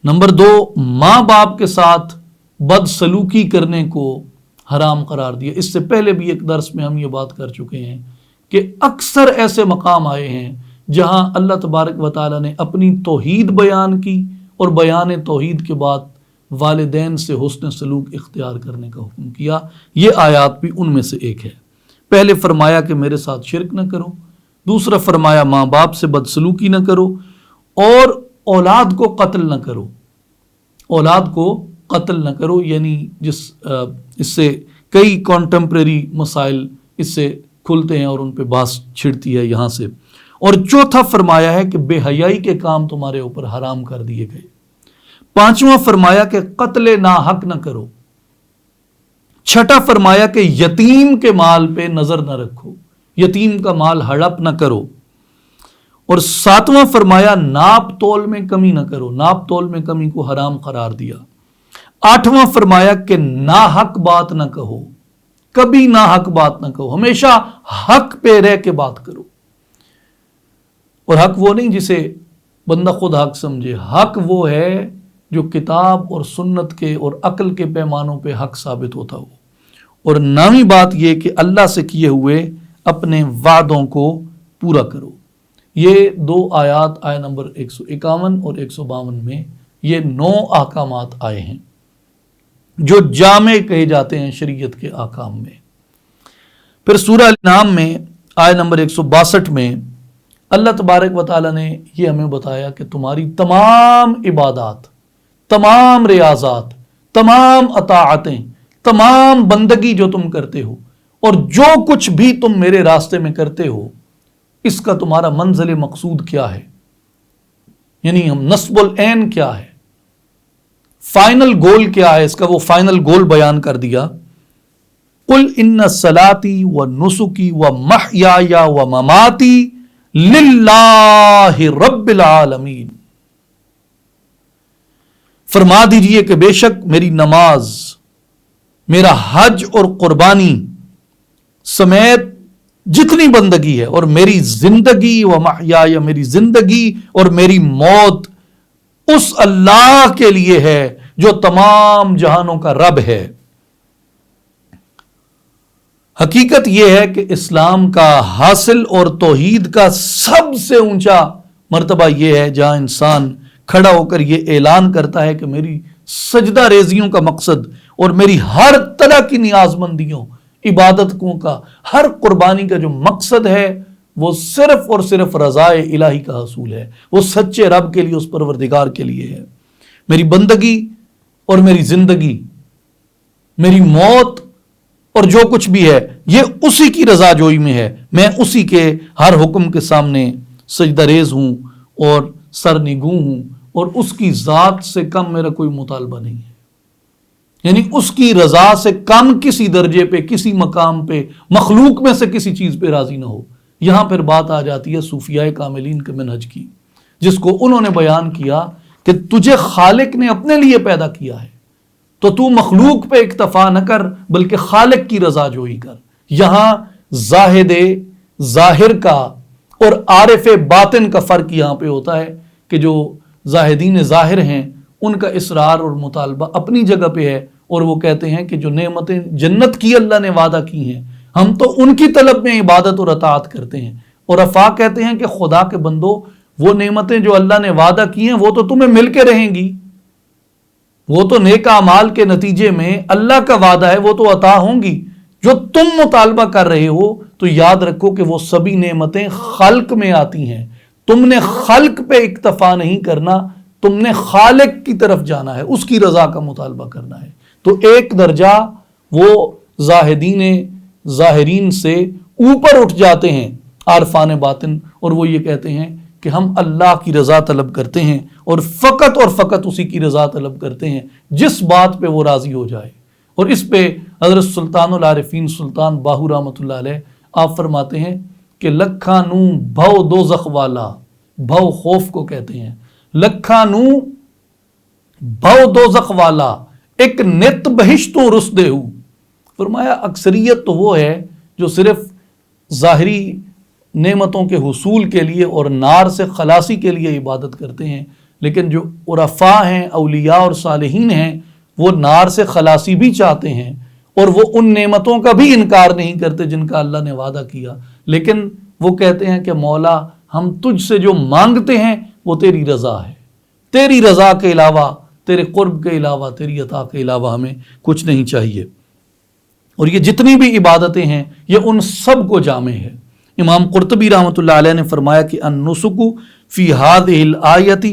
نمبر 2، ماں باپ کے ساتھ بد سلوکی کرنے کو حرام قرار دیا. اس سے پہلے بھی ایک درس میں ہم یہ بات کر چکے ہیں کہ اکثر ایسے مقام آئے ہیں جہاں اللہ تبارک و تعالیٰ نے اپنی توحید بیان کی اور بیان توحید کے بعد والدین سے حسن سلوک اختیار کرنے کا حکم کیا. یہ آیات بھی ان میں سے ایک ہے. پہلے فرمایا کہ میرے ساتھ شرک نہ کرو، دوسرا فرمایا ماں باپ سے بد سلوکی نہ کرو، اور اولاد کو قتل نہ کرو. اولاد کو قتل نہ کرو، یعنی اس سے کئی کانٹمپریری مسائل اس سے کھلتے ہیں اور ان پہ باس چھڑتی ہے یہاں سے. اور چوتھا فرمایا ہے کہ بے حیائی کے کام تمہارے اوپر حرام کر دیے گئے. پانچواں فرمایا کہ قتل ناحق نہ کرو. چھٹا فرمایا کہ یتیم کے مال پہ نظر نہ رکھو، یتیم کا مال ہڑپ نہ کرو. اور 7واں فرمایا ناپ تول میں کمی نہ کرو، ناپ تول میں کمی کو حرام قرار دیا۔ 8واں فرمایا کہ ناحق بات نہ کہو، کبھی ناحق بات نہ کہو، ہمیشہ حق پہ رہ کے بات کرو۔ اور حق وہ نہیں جسے بندہ خود حق سمجھے، حق وہ ہے جو کتاب اور سنت کے اور عقل کے پیمانوں پہ حق ثابت ہوتا ہو۔ اور 9ویں بات یہ کہ اللہ سے کیے ہوئے اپنے وعدوں کو پورا کرو۔ یہ 2 آیات آیہ نمبر 151 اور 152 میں یہ 9 احکامات آئے ہیں جو جامع کہے جاتے ہیں شریعت کے احکام میں۔ پھر سورہ الانعام میں آیہ نمبر 162 میں اللہ تبارک و تعالیٰ نے یہ ہمیں بتایا کہ تمہاری تمام عبادات، تمام ریاضات، تمام اطاعتیں، تمام بندگی جو تم کرتے ہو اور جو کچھ بھی تم میرے راستے میں کرتے ہو، اس کا تمہارا منزل مقصود کیا ہے، یعنی ہم نصب العین کیا ہے، فائنل گول کیا ہے، اس کا وہ فائنل گول بیان کر دیا۔ قل ان صلاتی و نسکی و محیای و مماتی للہ رب العالمین، فرما دیجئے کہ بے شک میری نماز، میرا حج اور قربانی سمیت جتنی بندگی ہے، اور میری زندگی و محیای، میری زندگی اور میری موت اس اللہ کے لیے ہے جو تمام جہانوں کا رب ہے۔ حقیقت یہ ہے کہ اسلام کا حاصل اور توحید کا سب سے اونچا مرتبہ یہ ہے جہاں انسان کھڑا ہو کر یہ اعلان کرتا ہے کہ میری سجدہ ریزیوں کا مقصد اور میری ہر طرح کی نیاز مندیوں، عبادتوں کا، ہر قربانی کا جو مقصد ہے وہ صرف اور صرف رضائے الہی کا حصول ہے، وہ سچے رب کے لیے، اس پروردگار کے لیے ہے۔ میری بندگی اور میری زندگی، میری موت اور جو کچھ بھی ہے، یہ اسی کی رضا جوئی میں ہے۔ میں اسی کے ہر حکم کے سامنے سجدہ ریز ہوں اور سرنگوں ہوں، اور اس کی ذات سے کم میرا کوئی مطالبہ نہیں ہے، یعنی اس کی رضا سے کم کسی درجے پہ، کسی مقام پہ، مخلوق میں سے کسی چیز پہ راضی نہ ہو۔ یہاں پھر بات آ جاتی ہے صوفیاء کاملین کے منہج کی، جس کو انہوں نے بیان کیا کہ تجھے خالق نے اپنے لیے پیدا کیا ہے تو تو مخلوق پہ اکتفا نہ کر بلکہ خالق کی رضا جوئی کر۔ یہاں زاہد ظاہر کا اور عارف باطن کا فرق یہاں پہ ہوتا ہے کہ جو زاہدین ظاہر ہیں ان کا اصرار اور مطالبہ اپنی جگہ پہ ہے، اور وہ کہتے ہیں کہ جو نعمتیں جنت کی اللہ نے وعدہ کی ہیں ہم تو ان کی طلب میں عبادت اور اطاعت کرتے ہیں، اور افاق کہتے ہیں کہ خدا کے بندو وہ نعمتیں جو اللہ نے وعدہ کی ہیں وہ تو تمہیں مل کے رہیں گی، وہ تو نیک اعمال کے نتیجے میں اللہ کا وعدہ ہے، وہ تو عطا ہوں گی۔ جو تم مطالبہ کر رہے ہو تو یاد رکھو کہ وہ سبھی نعمتیں خلق میں آتی ہیں، تم نے خلق پہ اکتفا نہیں کرنا، تم نے خالق کی طرف جانا ہے، اس کی رضا کا مطالبہ کرنا ہے۔ تو ایک درجہ وہ زاہدین ظاہرین سے اوپر اٹھ جاتے ہیں عارفان باطن، اور وہ یہ کہتے ہیں کہ ہم اللہ کی رضا طلب کرتے ہیں اور فقط اسی کی رضا طلب کرتے ہیں جس بات پہ وہ راضی ہو جائے۔ اور اس پہ حضرت سلطان العارفین سلطان باہو رحمۃ اللہ علیہ آپ فرماتے ہیں کہ لکھاں نو بھو دوزخ والا، بھو خوف کو کہتے ہیں، لکھاں نو بھو دوزخ والا ایک نت بہشتوں رسدے ہو۔ فرمایا اکثریت تو وہ ہے جو صرف ظاہری نعمتوں کے حصول کے لیے اور نار سے خلاصی کے لیے عبادت کرتے ہیں، لیکن جو عرفاء ہیں، اولیاء اور صالحین ہیں، وہ نار سے خلاصی بھی چاہتے ہیں اور وہ ان نعمتوں کا بھی انکار نہیں کرتے جن کا اللہ نے وعدہ کیا، لیکن وہ کہتے ہیں کہ مولا ہم تجھ سے جو مانگتے ہیں وہ تیری رضا ہے، تیری رضا کے علاوہ، تیرے قرب کے علاوہ، تیری عطا کے علاوہ ہمیں کچھ نہیں چاہیے۔ اور یہ جتنی بھی عبادتیں ہیں یہ ان سب کو جامع ہے۔ امام قرطبی رحمۃ اللہ علیہ نے فرمایا کہ النسک فی هذه الآیۃ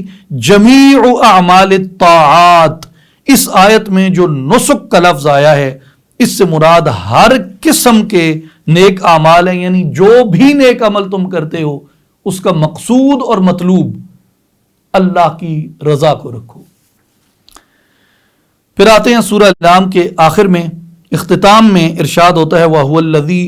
جمیع اعمال الطاعات، اس آیت میں جو نسک کا لفظ آیا ہے اس سے مراد ہر قسم کے نیک اعمال ہیں، یعنی جو بھی نیک عمل تم کرتے ہو اس کا مقصود اور مطلوب اللہ کی رضا کو رکھو۔ پھر آتے ہیں سورہ الانعام کے آخر میں، اختتام میں ارشاد ہوتا ہے وَهُوَ الَّذِي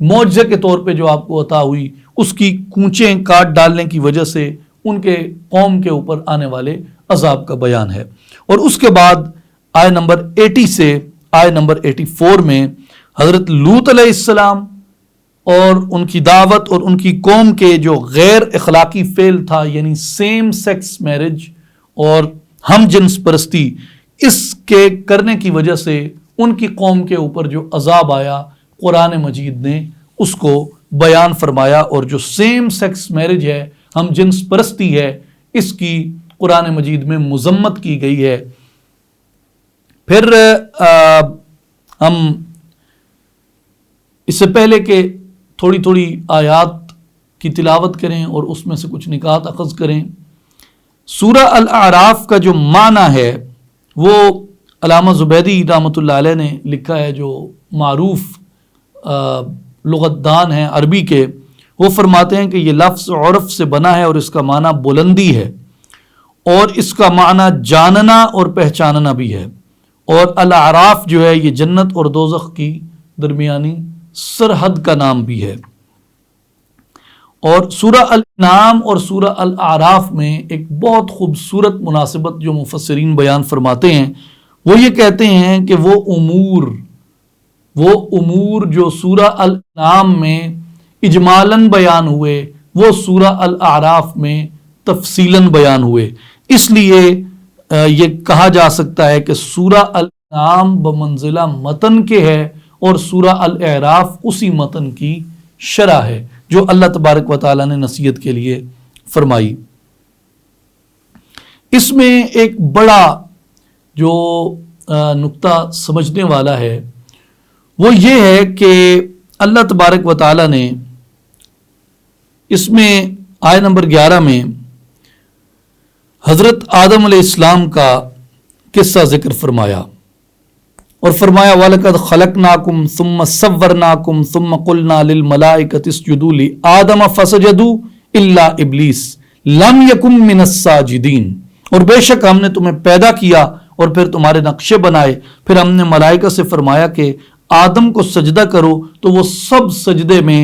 معجزے کے طور پہ جو آپ کو عطا ہوئی اس کی کونچیں کاٹ ڈالنے کی وجہ سے ان کے قوم کے اوپر آنے والے عذاب کا بیان ہے۔ اور اس کے بعد آیت نمبر 80 سے آیت نمبر 84 میں حضرت لوط علیہ السلام اور ان کی دعوت اور ان کی قوم کے جو غیر اخلاقی فعل تھا، یعنی سیم سیکس میرج اور ہم جنس پرستی، اس کے کرنے کی وجہ سے ان کی قوم کے اوپر جو عذاب آیا، قرآن مجید نے اس کو بیان فرمایا، اور جو سیم سیکس میرج ہے، ہم جنس پرستی ہے، اس کی قرآن مجید میں مذمت کی گئی ہے۔ پھر ہم اس سے پہلے کہ تھوڑی تھوڑی آیات کی تلاوت کریں اور اس میں سے کچھ نکات اخذ کریں، سورہ الاعراف کا جو معنی ہے وہ علامہ زبیدی رحمۃ اللہ علیہ نے لکھا ہے، جو معروف لغت دان ہیں عربی کے۔ وہ فرماتے ہیں کہ یہ لفظ عرف سے بنا ہے اور اس کا معنی بلندی ہے، اور اس کا معنی جاننا اور پہچاننا بھی ہے، اور الاعراف جو ہے یہ جنت اور دوزخ کی درمیانی سرحد کا نام بھی ہے۔ اور سورہ الانعام اور سورہ الاعراف میں ایک بہت خوبصورت مناسبت جو مفسرین بیان فرماتے ہیں، وہ یہ کہتے ہیں کہ وہ امور جو سورہ الانعام میں اجمالاً بیان ہوئے، وہ سورہ الاعراف میں تفصیلاً بیان ہوئے۔ اس لیے یہ کہا جا سکتا ہے کہ سورہ الانعام بمنزلہ متن کے ہے اور سورہ الاعراف اسی متن کی شرح ہے جو اللہ تبارک و تعالیٰ نے نصیحت کے لیے فرمائی۔ اس میں ایک بڑا جو نقطہ سمجھنے والا ہے وہ یہ ہے کہ اللہ تبارک و تعالیٰ نے اس میں آیت نمبر 11 میں حضرت آدم علیہ السلام کا قصہ ذکر فرمایا، اور فرمایا وَلَقَدْ خَلَقْنَاكُمْ ثُمَّ صَوَّرْنَاكُمْ ثُمَّ قُلْنَا لِلْمَلَائِكَةِ اسْجُدُوا لِآدَمَ فَسَجَدُوا إِلَّا إِبْلِيسَ لَمْ يَكُنْ مِنَ السَّاجِدِينَ۔ اور بے شک ہم نے تمہیں پیدا کیا اور پھر تمہارے نقشے بنائے، پھر ہم نے ملائکہ سے فرمایا کہ آدم کو سجدہ کرو، تو وہ سب سجدے میں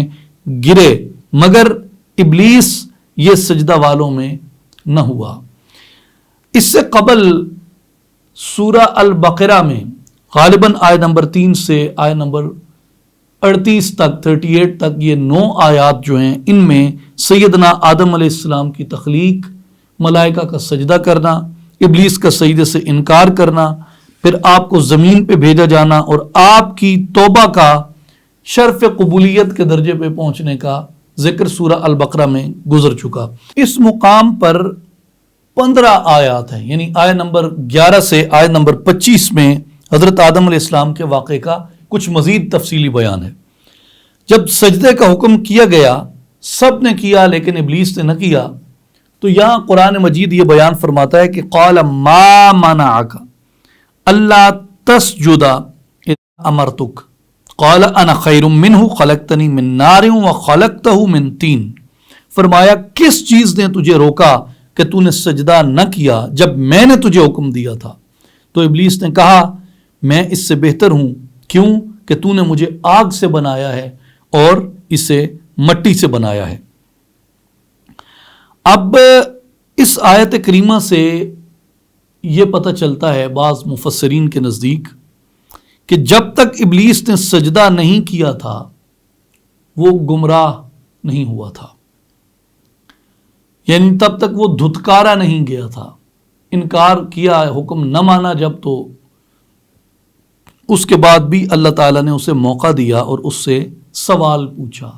گرے مگر ابلیس یہ سجدہ والوں میں نہ ہوا۔ اس سے قبل سورہ البقرہ میں غالباً آیت نمبر 3 سے آیت نمبر 38 تک 38 تک یہ 9 آیات جو ہیں، ان میں سیدنا آدم علیہ السلام کی تخلیق، ملائکہ کا سجدہ کرنا، ابلیس کا سجدے سے انکار کرنا، پھر آپ کو زمین پہ بھیجا جانا اور آپ کی توبہ کا شرف قبولیت کے درجے پہ پہنچنے کا ذکر سورہ البقرہ میں گزر چکا۔ اس مقام پر 15 آیات ہیں، یعنی آیت نمبر 11 سے آیت نمبر 25 میں حضرت آدم علیہ السلام کے واقعے کا کچھ مزید تفصیلی بیان ہے۔ جب سجدے کا حکم کیا گیا، سب نے کیا لیکن ابلیس نے نہ کیا، تو یہاں قرآن مجید یہ بیان فرماتا ہے کہ قال ما منعک اللہ تسجد اذ امرتک قال انا خیر منہ خلقتنی من نار وخلقتہ من طین۔ فرمایا کس چیز نے تجھے روکا کہ تو نے سجدہ نہ کیا جب میں نے تجھے حکم دیا تھا؟ تو ابلیس نے کہا میں اس سے بہتر ہوں، کیوں کہ تو نے مجھے آگ سے بنایا ہے اور اسے مٹی سے بنایا ہے۔ اب اس آیت کریمہ سے یہ پتہ چلتا ہے بعض مفسرین کے نزدیک کہ جب تک ابلیس نے سجدہ نہیں کیا تھا وہ گمراہ نہیں ہوا تھا، یعنی تب تک وہ دھتکارا نہیں گیا تھا، انکار کیا، حکم نہ مانا جب، تو اس کے بعد بھی اللہ تعالیٰ نے اسے موقع دیا اور اس سے سوال پوچھا،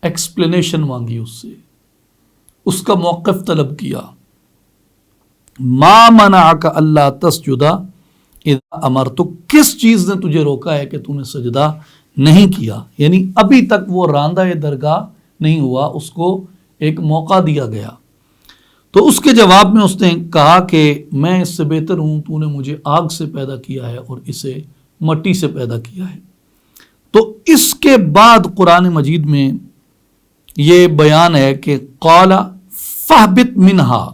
ایکسپلینیشن مانگی، اس سے اس کا موقف طلب کیا۔ ما منعک اللہ تسجد اذا امرتک، کس چیز نے تجھے روکا ہے کہ تو نے سجدہ نہیں کیا؟ یعنی ابھی تک وہ راندہ درگاہ نہیں ہوا، اس کو ایک موقع دیا گیا۔ تو اس کے جواب میں اس نے کہا کہ میں اس سے بہتر ہوں، تو نے مجھے آگ سے پیدا کیا ہے اور اسے مٹی سے پیدا کیا ہے۔ تو اس کے بعد قرآن مجید میں یہ بیان ہے کہ قال فاہبط منہا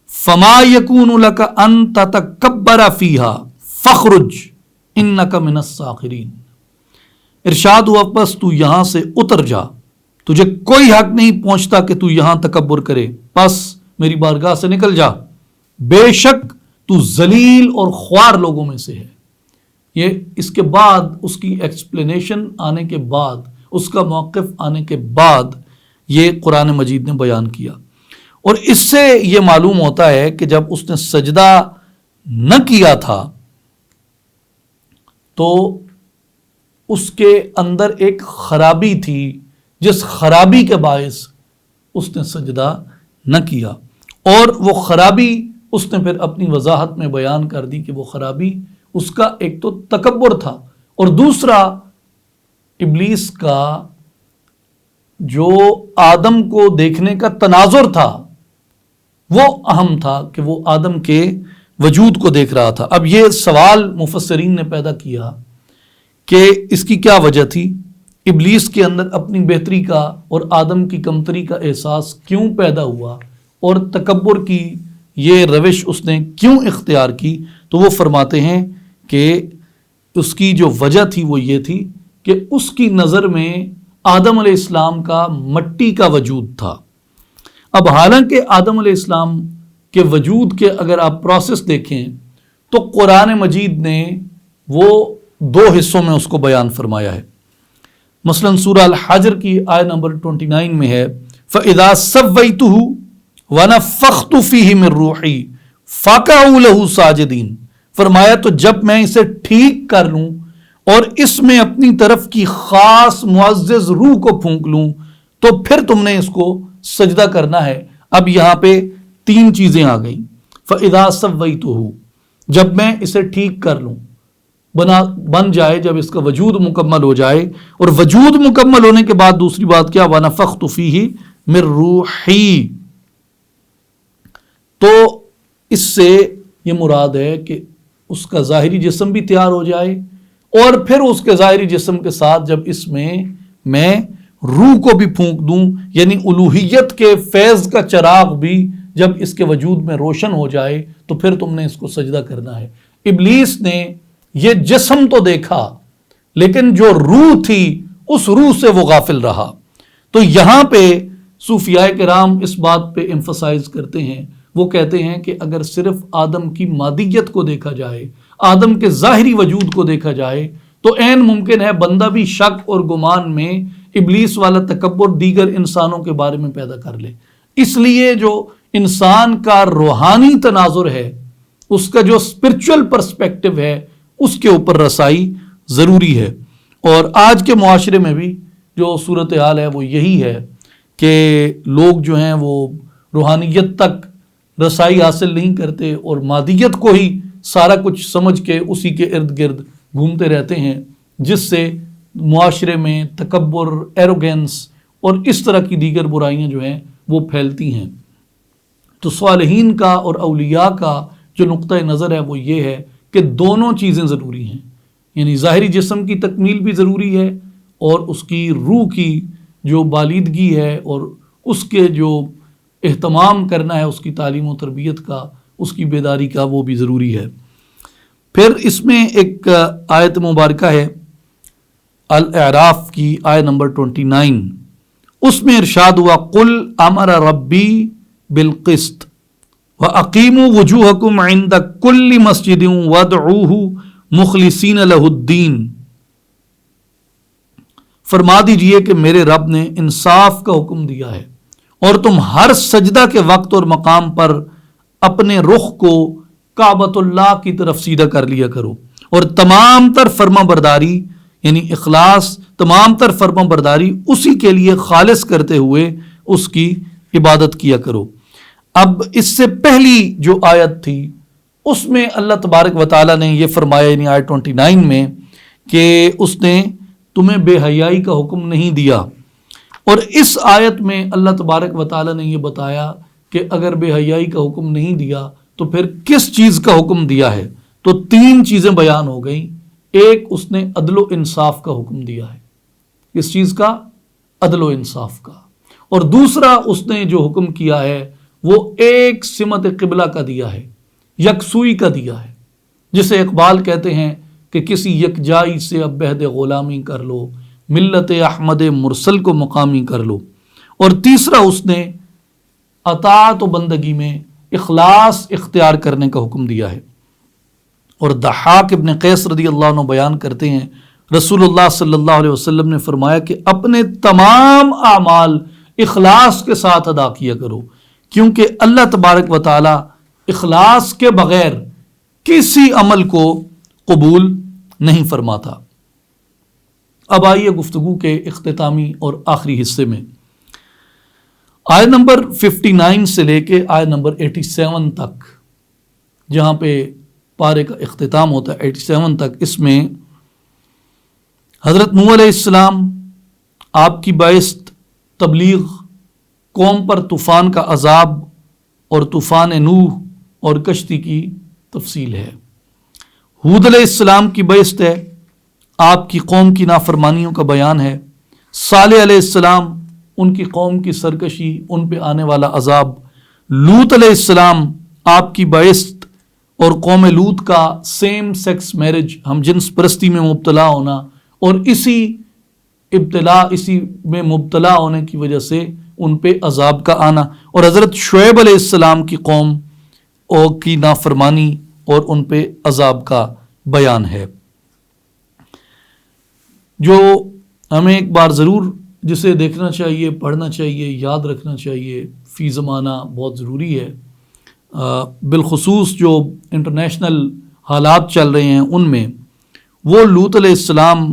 فما یکون لک ان تتکبر فیہا فاخرج انک من الساخرین۔ ارشاد ہوا بس تو یہاں سے اتر جا، تجھے کوئی حق نہیں پہنچتا کہ تو یہاں تکبر کرے، بس میری بارگاہ سے نکل جا، بے شک تو ذلیل اور خوار لوگوں میں سے ہے۔ یہ اس کے بعد اس کی ایکسپلینیشن آنے کے بعد، اس کا موقف آنے کے بعد یہ قرآن مجید نے بیان کیا، اور اس سے یہ معلوم ہوتا ہے کہ جب اس نے سجدہ نہ کیا تھا تو اس کے اندر ایک خرابی تھی، جس خرابی کے باعث اس نے سجدہ نہ کیا، اور وہ خرابی اس نے پھر اپنی وضاحت میں بیان کر دی کہ وہ خرابی اس کا ایک تو تکبر تھا، اور دوسرا ابلیس کا جو آدم کو دیکھنے کا تناظر تھا وہ اہم تھا کہ وہ آدم کے وجود کو دیکھ رہا تھا۔ اب یہ سوال مفسرین نے پیدا کیا کہ اس کی کیا وجہ تھی، ابلیس کے اندر اپنی بہتری کا اور آدم کی کمتری کا احساس کیوں پیدا ہوا، اور تکبر کی یہ روش اس نے کیوں اختیار کی؟ تو وہ فرماتے ہیں کہ اس کی جو وجہ تھی وہ یہ تھی کہ اس کی نظر میں آدم علیہ السلام کا مٹی کا وجود تھا۔ اب حالانکہ آدم علیہ السلام کے وجود کے اگر آپ پروسیس دیکھیں تو قرآن مجید نے وہ دو حصوں میں اس کو بیان فرمایا ہے۔ مثلا سورہ الحجر کی آیت نمبر 29 میں ہے فَإِذَا سَوَّيْتُهُ وَنَفَخْتُ فِيهِ مِن رُوحِي فَقَعُوا لَهُ سَاجِدِينَ، فرمایا تو جب میں اسے ٹھیک کر لوں اور اس میں اپنی طرف کی خاص معزز روح کو پھونک لوں تو پھر تم نے اس کو سجدہ کرنا ہے۔ اب یہاں پہ تین چیزیں آ گئیں، فَإِذَا سَوَّيْتُهُ، جب میں اسے ٹھیک کر لوں، بن جائے، جب اس کا وجود مکمل ہو جائے، اور وجود مکمل ہونے کے بعد دوسری بات کیا، وَنَفَخْتُ فِيهِ مِن رُوحِي، تو اس سے یہ مراد ہے کہ اس کا ظاہری جسم بھی تیار ہو جائے، اور پھر اس کے ظاہری جسم کے ساتھ جب اس میں روح کو بھی پھونک دوں، یعنی الوہیت کے فیض کا چراغ بھی جب اس کے وجود میں روشن ہو جائے تو پھر تم نے اس کو سجدہ کرنا ہے۔ ابلیس نے یہ جسم تو دیکھا لیکن جو روح تھی اس روح سے وہ غافل رہا۔ تو یہاں پہ صوفیاء کرام اس بات پہ ایمفسائز کرتے ہیں، وہ کہتے ہیں کہ اگر صرف آدم کی مادیت کو دیکھا جائے، آدم کے ظاہری وجود کو دیکھا جائے، تو عین ممکن ہے بندہ بھی شک اور گمان میں ابلیس والا تکبر دیگر انسانوں کے بارے میں پیدا کر لے۔ اس لیے جو انسان کا روحانی تناظر ہے، اس کا جو اسپرچول پرسپیکٹو ہے، اس کے اوپر رسائی ضروری ہے۔ اور آج کے معاشرے میں بھی جو صورتحال ہے وہ یہی ہے کہ لوگ جو ہیں وہ روحانیت تک رسائی حاصل نہیں کرتے اور مادیت کو ہی سارا کچھ سمجھ کے اسی کے ارد گرد گھومتے رہتے ہیں، جس سے معاشرے میں تکبر، ایروگینس اور اس طرح کی دیگر برائیاں جو ہیں وہ پھیلتی ہیں۔ تو صالحین کا اور اولیاء کا جو نقطہ نظر ہے وہ یہ ہے کہ دونوں چیزیں ضروری ہیں، یعنی ظاہری جسم کی تکمیل بھی ضروری ہے اور اس کی روح کی جو بالیدگی ہے اور اس کے جو اہتمام کرنا ہے، اس کی تعلیم و تربیت کا، اس کی بیداری کا، وہ بھی ضروری ہے۔ پھر اس میں ایک آیت مبارکہ ہے الاعراف کی آیت نمبر 29، اس میں ارشاد ہوا قل امر ربی بالقسط وَأَقِيمُوا وُجُوهَكُمْ عِنْدَ كُلِّ مَسْجِدٍ وَادْعُوهُ مُخْلِصِينَ لَهُ الدِّينَ، فرما دیجئے کہ میرے رب نے انصاف کا حکم دیا ہے اور تم ہر سجدہ کے وقت اور مقام پر اپنے رخ کو کعبۃ اللہ کی طرف سیدھا کر لیا کرو، اور تمام تر فرما برداری یعنی اخلاص، تمام تر فرما برداری اسی کے لیے خالص کرتے ہوئے اس کی عبادت کیا کرو۔ اب اس سے پہلی جو آیت تھی اس میں اللہ تبارک و تعالیٰ نے یہ فرمایا، یعنی آیت 29 میں، کہ اس نے تمہیں بے حیائی کا حکم نہیں دیا، اور اس آیت میں اللہ تبارک و تعالیٰ نے یہ بتایا کہ اگر بے حیائی کا حکم نہیں دیا تو پھر کس چیز کا حکم دیا ہے؟ تو تین چیزیں بیان ہو گئیں۔ ایک، اس نے عدل و انصاف کا حکم دیا ہے، کس چیز کا؟ عدل و انصاف کا۔ اور دوسرا اس نے جو حکم کیا ہے وہ ایک سمت قبلہ کا دیا ہے، یکسوئی کا دیا ہے، جسے اقبال کہتے ہیں کہ کسی یکجائی سے اب عہد غلامی کر لو، ملت احمد مرسل کو مقامی کر لو۔ اور تیسرا اس نے اطاعت و بندگی میں اخلاص اختیار کرنے کا حکم دیا ہے۔ اور ضحاک ابن قیس رضی اللہ عنہ بیان کرتے ہیں رسول اللہ صلی اللہ علیہ وسلم نے فرمایا کہ اپنے تمام اعمال اخلاص کے ساتھ ادا کیا کرو، کیونکہ اللہ تبارک و تعالی اخلاص کے بغیر کسی عمل کو قبول نہیں فرماتا۔ اب آئیے گفتگو کے اختتامی اور آخری حصے میں، آیت نمبر 59 سے لے کے آیت نمبر 87 تک، جہاں پہ پارے کا اختتام ہوتا ہے 87 تک۔ اس میں حضرت نوح علیہ السلام آپ کی باعث تبلیغ، قوم پر طوفان کا عذاب اور طوفان نوح اور کشتی کی تفصیل ہے۔ ہود علیہ السلام کی باعث ہے آپ کی قوم کی نافرمانیوں کا بیان ہے۔ صالح علیہ السلام، ان کی قوم کی سرکشی، ان پہ آنے والا عذاب۔ لوط علیہ السلام آپ کی باعث اور قوم لوط کا سیم سیکس میرج، ہم جنس پرستی میں مبتلا ہونا، اور اسی میں مبتلا ہونے کی وجہ سے ان پہ عذاب کا آنا۔ اور حضرت شعیب علیہ السلام کی قوم کی نافرمانی اور ان پہ عذاب کا بیان ہے، جو ہمیں ایک بار ضرور جسے دیکھنا چاہیے، پڑھنا چاہیے، یاد رکھنا چاہیے، فی زمانہ بہت ضروری ہے، بالخصوص جو انٹرنیشنل حالات چل رہے ہیں ان میں۔ وہ لوط علیہ السلام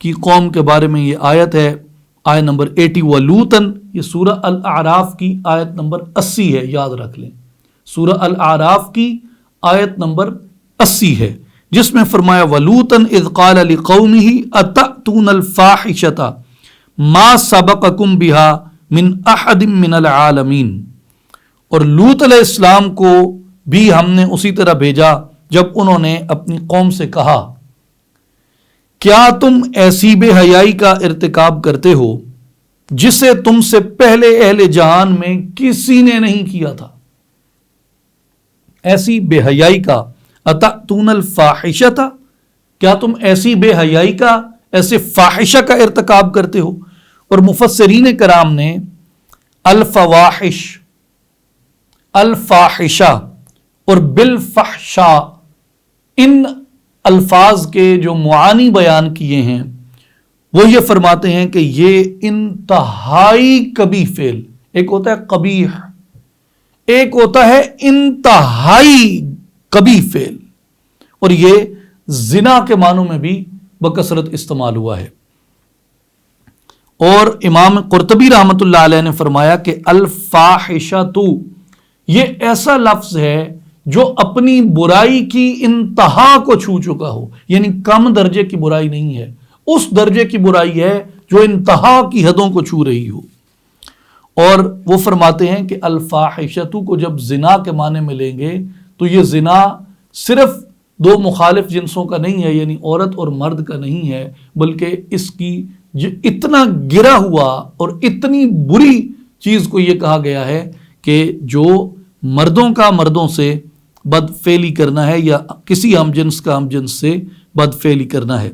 کی قوم کے بارے میں یہ آیت ہے، آیت نمبر 80، وَلُوطًا، یہ سورہ الاعراف کی آیت نمبر 80 ہے، یاد رکھ لیں، سورہ الاعراف کی آیت نمبر 80 ہے، جس میں فرمایا وَلُوطًا اِذْ قَالَ لِقَوْمِهِ أَتَأْتُونَ الْفَاحِشَةَ مَا سَبَقَكُمْ بِهَا مِنْ أَحَدٍ مِّنَ الْعَالَمِينَ۔ اور لوط علیہ السلام کو بھی ہم نے اسی طرح بھیجا جب انہوں نے اپنی قوم سے کہا، کیا تم ایسی بے حیائی کا ارتکاب کرتے ہو جسے تم سے پہلے اہل جہان میں کسی نے نہیں کیا تھا؟ ایسی بے حیائی کا، اتأتون الفاحشۃ، کیا تم ایسی بے حیائی کا، ایسے فاحشہ کا ارتکاب کرتے ہو؟ اور مفسرین کرام نے الفواحش، الفاحشہ اور بالفحشاء، ان الفاظ کے جو معانی بیان کیے ہیں وہ یہ فرماتے ہیں کہ یہ انتہائی قبیح فعل، ایک ہوتا ہے قبیح، ایک ہوتا ہے انتہائی قبیح فعل، اور یہ زنا کے معنوں میں بھی بکثرت استعمال ہوا ہے۔ اور امام قرطبی رحمۃ اللہ علیہ نے فرمایا کہ الفاحشۃ یہ ایسا لفظ ہے جو اپنی برائی کی انتہا کو چھو چکا ہو، یعنی کم درجے کی برائی نہیں ہے، اس درجے کی برائی ہے جو انتہا کی حدوں کو چھو رہی ہو۔ اور وہ فرماتے ہیں کہ الفاحشۃ کو جب زنا کے معنی میں لیں گے تو یہ زنا صرف دو مخالف جنسوں کا نہیں ہے، یعنی عورت اور مرد کا نہیں ہے، بلکہ اس کی جو اتنا گرا ہوا اور اتنی بری چیز کو یہ کہا گیا ہے کہ جو مردوں کا مردوں سے بدفعلی کرنا ہے یا کسی ہم جنس کا ہم جنس سے بدفعلی کرنا ہے۔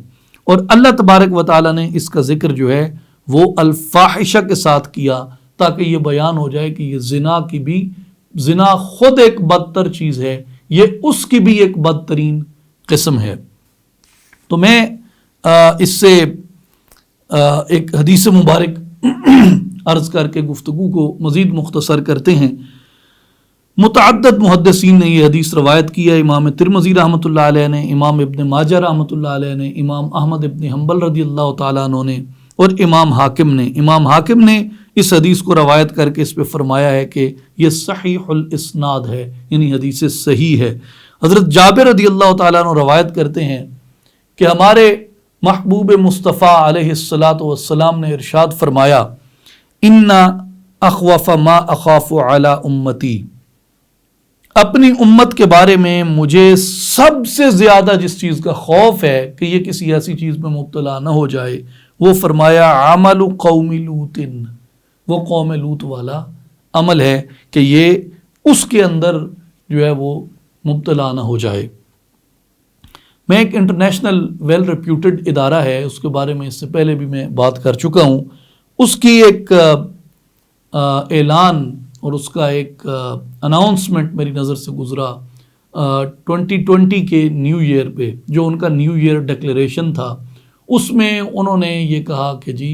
اور اللہ تبارک و تعالیٰ نے اس کا ذکر جو ہے وہ الفاحشہ کے ساتھ کیا تاکہ یہ بیان ہو جائے کہ یہ زنا کی بھی، زنا خود ایک بدتر چیز ہے، یہ اس کی بھی ایک بدترین قسم ہے۔ تو میں اس سے ایک حدیث مبارک عرض کر کے گفتگو کو مزید مختصر کرتے ہیں۔ متعدد محدثین نے یہ حدیث روایت کی ہے، امام ترمذی رحمۃ اللہ علیہ نے، امام ابن ماجہ رحمۃ اللہ علیہ نے، امام احمد ابن حنبل رضی اللہ تعالیٰ عنہ نے، اور امام حاکم نے اس حدیث کو روایت کر کے اس پہ فرمایا ہے کہ یہ صحیح الاسناد ہے، یعنی حدیث صحیح ہے۔ حضرت جابر رضی اللہ تعالیٰ عنہ روایت کرتے ہیں کہ ہمارے محبوب مصطفیٰ علیہ الصلاۃ والسلام نے ارشاد فرمایا، ان اخوف ما اخاف علی امتی، اپنی امت کے بارے میں مجھے سب سے زیادہ جس چیز کا خوف ہے کہ یہ کسی ایسی چیز میں مبتلا نہ ہو جائے، وہ فرمایا عمل قوم لوط، وہ قوم لوط والا عمل ہے کہ یہ اس کے اندر جو ہے وہ مبتلا نہ ہو جائے۔ میں ایک انٹرنیشنل ویل ریپیوٹڈ ادارہ ہے، اس کے بارے میں اس سے پہلے بھی میں بات کر چکا ہوں، اس کی ایک اعلان اور اس کا ایک اناؤنسمنٹ میری نظر سے گزرا 2020 کے نیو ایئر پہ، جو ان کا نیو ایئر ڈکلیریشن تھا، اس میں انہوں نے یہ کہا کہ جی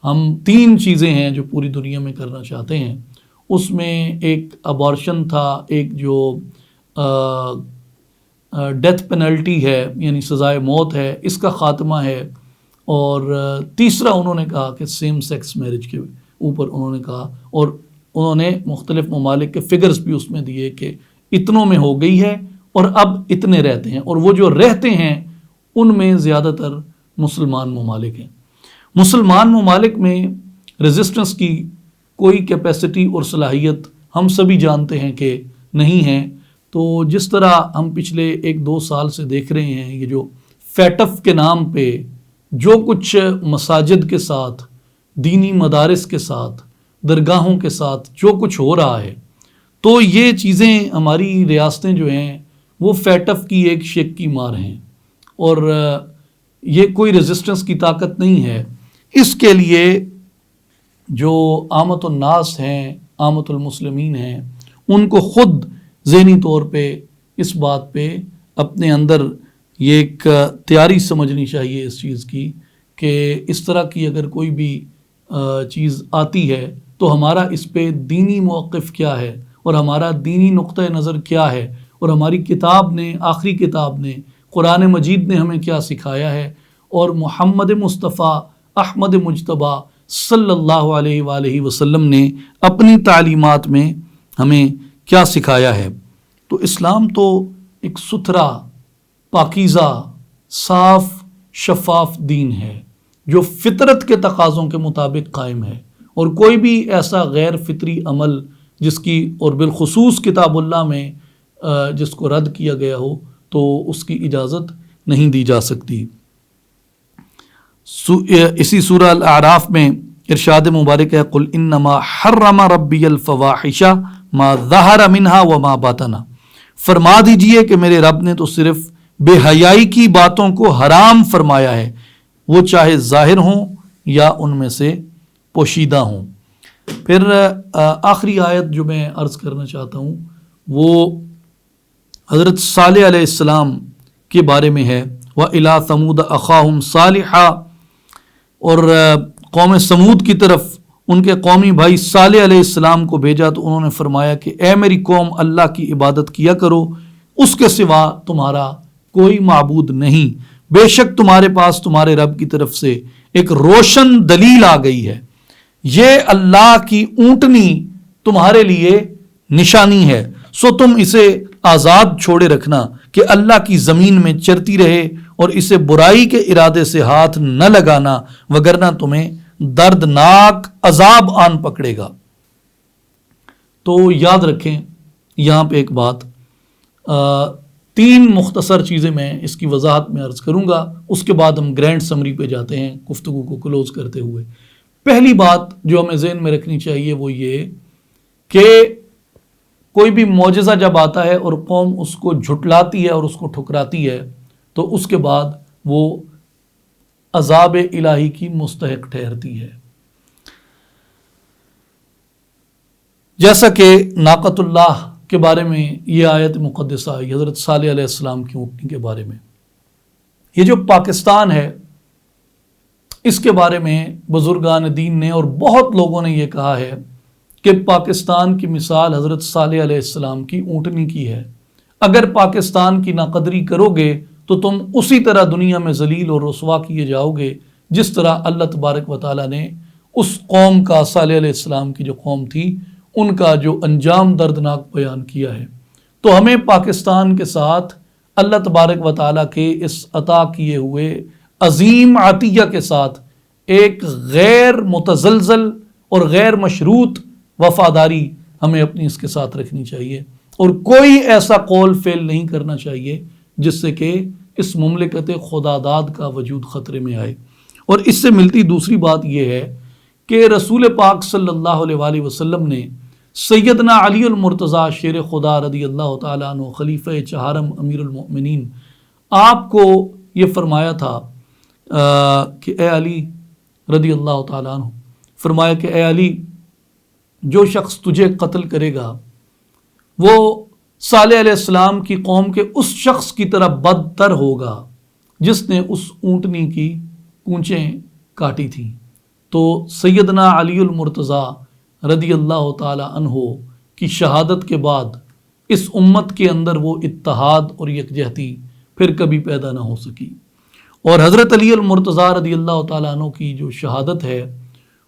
ہم 3 چیزیں ہیں جو پوری دنیا میں کرنا چاہتے ہیں. اس میں ایک ابارشن تھا، ایک جو ڈیتھ پینلٹی ہے یعنی سزائے موت ہے، اس کا خاتمہ ہے، اور تیسرا انہوں نے کہا کہ سیم سیکس میرج کے اوپر انہوں نے کہا، اور انہوں نے مختلف ممالک کے فگرز بھی اس میں دیے کہ اتنوں میں ہو گئی ہے اور اب اتنے رہتے ہیں، اور وہ جو رہتے ہیں ان میں زیادہ تر مسلمان ممالک ہیں. مسلمان ممالک میں ریزسٹنس کی کوئی کیپیسٹی اور صلاحیت ہم سبھی جانتے ہیں کہ نہیں ہے. تو جس طرح ہم پچھلے 1-2 سال سے دیکھ رہے ہیں، یہ جو فیٹف کے نام پہ جو کچھ مساجد کے ساتھ، دینی مدارس کے ساتھ، درگاہوں کے ساتھ جو کچھ ہو رہا ہے، تو یہ چیزیں ہماری ریاستیں جو ہیں وہ فیٹف کی ایک شک کی مار ہیں، اور یہ کوئی ریزسٹنس کی طاقت نہیں ہے. اس کے لیے جو عامت الناس ہیں، عامت المسلمین ہیں، ان کو خود ذہنی طور پہ اس بات پہ اپنے اندر یہ ایک تیاری سمجھنی چاہیے اس چیز کی کہ اس طرح کی اگر کوئی بھی چیز آتی ہے تو ہمارا اس پہ دینی موقف کیا ہے، اور ہمارا دینی نقطہ نظر کیا ہے، اور ہماری کتاب نے، آخری کتاب نے، قرآن مجید نے ہمیں کیا سکھایا ہے، اور محمد مصطفیٰ احمد مجتبیٰ صلی اللہ علیہ وآلہ وسلم نے اپنی تعلیمات میں ہمیں کیا سکھایا ہے. تو اسلام تو ایک ستھرا، پاکیزہ، صاف، شفاف دین ہے جو فطرت کے تقاضوں کے مطابق قائم ہے، اور کوئی بھی ایسا غیر فطری عمل جس کی، اور بالخصوص کتاب اللہ میں جس کو رد کیا گیا ہو، تو اس کی اجازت نہیں دی جا سکتی. اسی سورہ الاعراف میں ارشاد مبارک ہے، قل انما حرم ربی الفواحش ما ظہر منہا وما بطن، فرما دیجئے کہ میرے رب نے تو صرف بے حیائی کی باتوں کو حرام فرمایا ہے، وہ چاہے ظاہر ہوں یا ان میں سے پوشیدہ ہوں. پھر آخری آیت جو میں عرض کرنا چاہتا ہوں وہ حضرت صالح علیہ السلام کے بارے میں ہے. وَإِلَىٰ ثَمُودَ أَخَاهُمْ صَالِحًا، اور قوم سمود کی طرف ان کے قومی بھائی صالح علیہ السلام کو بھیجا تو انہوں نے فرمایا کہ اے میری قوم، اللہ کی عبادت کیا کرو، اس کے سوا تمہارا کوئی معبود نہیں، بے شک تمہارے پاس تمہارے رب کی طرف سے ایک روشن دلیل آ گئی ہے، یہ اللہ کی اونٹنی تمہارے لیے نشانی ہے، سو تم اسے آزاد چھوڑے رکھنا کہ اللہ کی زمین میں چرتی رہے، اور اسے برائی کے ارادے سے ہاتھ نہ لگانا، وگرنہ تمہیں دردناک عذاب آن پکڑے گا. تو یاد رکھیں یہاں پہ ایک بات، 3 مختصر چیزیں میں اس کی وضاحت میں عرض کروں گا، اس کے بعد ہم گرینڈ سمری پہ جاتے ہیں گفتگو کو کلوز کرتے ہوئے. پہلی بات جو ہمیں ذہن میں رکھنی چاہیے وہ یہ کہ کوئی بھی معجزہ جب آتا ہے اور قوم اس کو جھٹلاتی ہے اور اس کو ٹھکراتی ہے تو اس کے بعد وہ عذاب الہی کی مستحق ٹھہرتی ہے. جیسا کہ ناقۃ اللہ کے بارے میں یہ آیت مقدسہ آئی، حضرت صالح علیہ السلام کی اونٹنی کے بارے میں. یہ جو پاکستان ہے اس کے بارے میں بزرگان دین نے اور بہت لوگوں نے یہ کہا ہے کہ پاکستان کی مثال حضرت صالح علیہ السلام کی اونٹنی کی ہے. اگر پاکستان کی ناقدری کرو گے تو تم اسی طرح دنیا میں ذلیل اور رسوا کیے جاؤ گے جس طرح اللہ تبارک و تعالیٰ نے اس قوم کا، صالح علیہ السلام کی جو قوم تھی، ان کا جو انجام دردناک بیان کیا ہے. تو ہمیں پاکستان کے ساتھ اللہ تبارک و تعالیٰ کے اس عطا کیے ہوئے عظیم عطیہ کے ساتھ ایک غیر متزلزل اور غیر مشروط وفاداری ہمیں اپنی اس کے ساتھ رکھنی چاہیے، اور کوئی ایسا قول فعل نہیں کرنا چاہیے جس سے کہ اس مملکت خداداد کا وجود خطرے میں آئے. اور اس سے ملتی دوسری بات یہ ہے کہ رسول پاک صلی اللہ علیہ وآلہ وسلم نے سیدنا علی المرتضیٰ شیر خدا رضی اللہ تعالیٰ عنہ، خلیفہ چہارم امیر المؤمنین، آپ کو یہ فرمایا تھا کہ اے علی رضی اللہ تعالیٰ عنہ، فرمایا کہ اے علی، جو شخص تجھے قتل کرے گا وہ صالح علیہ السلام کی قوم کے اس شخص کی طرح بدتر ہوگا جس نے اس اونٹنی کی کونچیں کاٹی تھیں۔ تو سیدنا علی المرتضیٰ رضی اللہ تعالی عنہ کی شہادت کے بعد اس امت کے اندر وہ اتحاد اور یکجہتی پھر کبھی پیدا نہ ہو سکی، اور حضرت علی المرتضیٰ رضی اللہ تعالیٰ عنہ کی جو شہادت ہے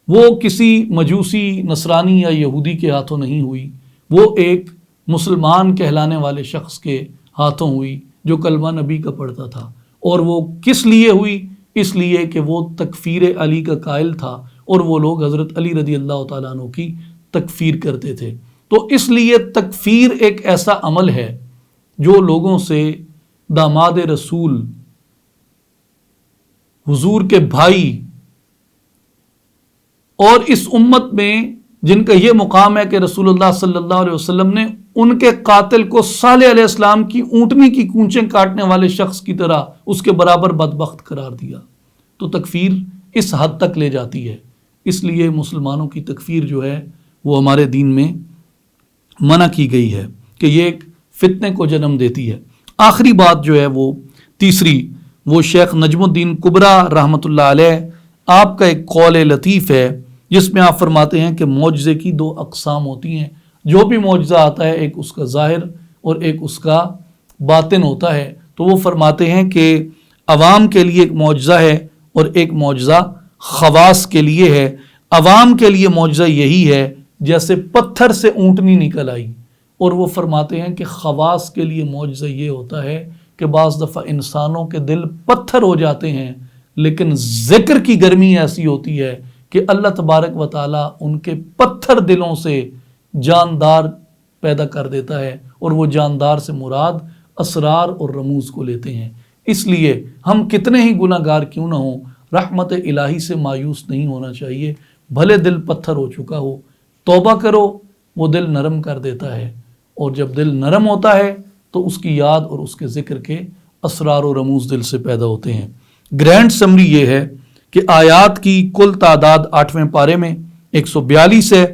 وہ کسی مجوسی، نصرانی یا یہودی کے ہاتھوں نہیں ہوئی، وہ ایک مسلمان کہلانے والے شخص کے ہاتھوں ہوئی جو کلمہ نبی کا پڑھتا تھا۔ اور وہ کس لیے ہوئی؟ اس لیے کہ وہ تکفیر علی کا قائل تھا اور وہ لوگ حضرت علی رضی اللہ تعالیٰ عنہ کی تکفیر کرتے تھے۔ تو اس لیے تکفیر ایک ایسا عمل ہے جو لوگوں سے داماد رسول، حضور کے بھائی، اور اس امت میں جن کا یہ مقام ہے کہ رسول اللہ صلی اللہ علیہ وسلم نے ان کے قاتل کو صالح علیہ السلام کی اونٹنی کی کونچیں کاٹنے والے شخص کی طرح اس کے برابر بدبخت قرار دیا، تو تکفیر اس حد تک لے جاتی ہے۔ اس لیے مسلمانوں کی تکفیر جو ہے وہ ہمارے دین میں منع کی گئی ہے کہ یہ ایک فتنے کو جنم دیتی ہے۔ آخری بات جو ہے وہ تیسری، وہ شیخ نجم الدین کبریٰ رحمۃ اللہ علیہ آپ کا ایک قول لطیف ہے جس میں آپ فرماتے ہیں کہ معجزے کی دو اقسام ہوتی ہیں۔ جو بھی معجزہ آتا ہے ایک اس کا ظاہر اور ایک اس کا باطن ہوتا ہے، تو وہ فرماتے ہیں کہ عوام کے لیے ایک معجزہ ہے اور ایک معجزہ خواص کے لیے ہے۔ عوام کے لیے معجزہ یہی ہے جیسے پتھر سے اونٹنی نکل آئی، اور وہ فرماتے ہیں کہ خواص کے لیے معجزہ یہ ہوتا ہے کہ بعض دفعہ انسانوں کے دل پتھر ہو جاتے ہیں لیکن ذکر کی گرمی ایسی ہوتی ہے کہ اللہ تبارک و تعالیٰ ان کے پتھر دلوں سے جاندار پیدا کر دیتا ہے، اور وہ جاندار سے مراد اسرار اور رموز کو لیتے ہیں۔ اس لیے ہم کتنے ہی گناہ گار کیوں نہ ہوں، رحمت الہی سے مایوس نہیں ہونا چاہیے، بھلے دل پتھر ہو چکا ہو، توبہ کرو، وہ دل نرم کر دیتا ہے، اور جب دل نرم ہوتا ہے تو اس کی یاد اور اس کے ذکر کے اسرار و رموز دل سے پیدا ہوتے ہیں۔ گرینڈ سمری یہ ہے کہ آیات کی کل تعداد 8ویں پارے میں 142 ہے،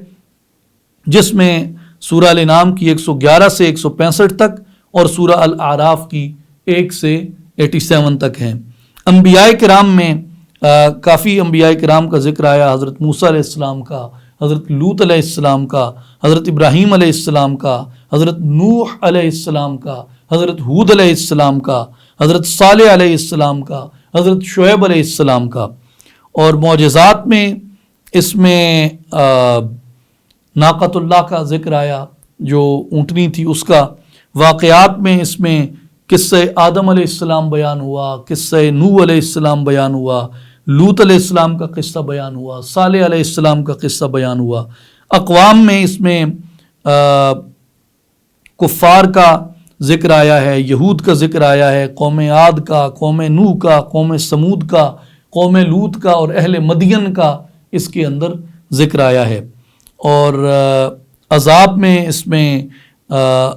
جس میں سورہ الانعام کی 111 سے 165 تک اور سورہ الاعراف کی 1 سے 87 تک ہیں۔ انبیاء کرام میں کافی انبیاء کرام کا ذکر آیا، حضرت موسیٰ علیہ السلام کا، حضرت لوط علیہ السلام کا، حضرت ابراہیم علیہ السلام کا، حضرت نوح علیہ السلام کا، حضرت ہود علیہ السلام کا، حضرت صالح علیہ السلام کا، حضرت شعیب علیہ السلام کا۔ اور معجزات میں اس میں ناقۃ اللہ کا ذکر آیا جو اونٹنی تھی اس کا۔ واقعات میں اس میں قصہ آدم علیہ السلام بیان ہوا، قصہ نوح علیہ السلام بیان ہوا، لوط علیہ السلام کا قصہ بیان ہوا، صالح علیہ السلام کا قصہ بیان ہوا۔ اقوام میں اس میں کفار کا ذکر آیا ہے، یہود کا ذکر آیا ہے، قوم عاد کا، قوم نوح کا، قوم سمود کا، قوم لوط کا اور اہل مدین کا اس کے اندر ذکر آیا ہے۔ اور عذاب میں اس میں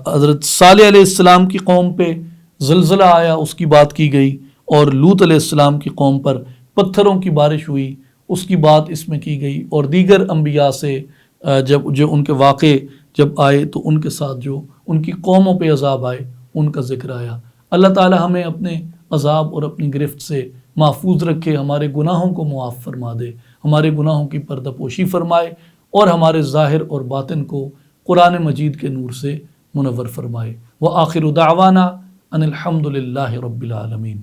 حضرت صالح علیہ السلام کی قوم پہ زلزلہ آیا، اس کی بات کی گئی، اور لوط علیہ السلام کی قوم پر پتھروں کی بارش ہوئی، اس کی بات اس میں کی گئی، اور دیگر انبیاء سے جو ان کے واقع جب آئے تو ان کے ساتھ جو ان کی قوموں پہ عذاب آئے ان کا ذکر آیا۔ اللہ تعالی ہمیں اپنے عذاب اور اپنی گرفت سے محفوظ رکھے، ہمارے گناہوں کو معاف فرما دے، ہمارے گناہوں کی پردہ پوشی فرمائے، اور ہمارے ظاہر اور باطن کو قرآن مجید کے نور سے منور فرمائے۔ وآخر دعوانا ان الحمد للہ رب العالمین۔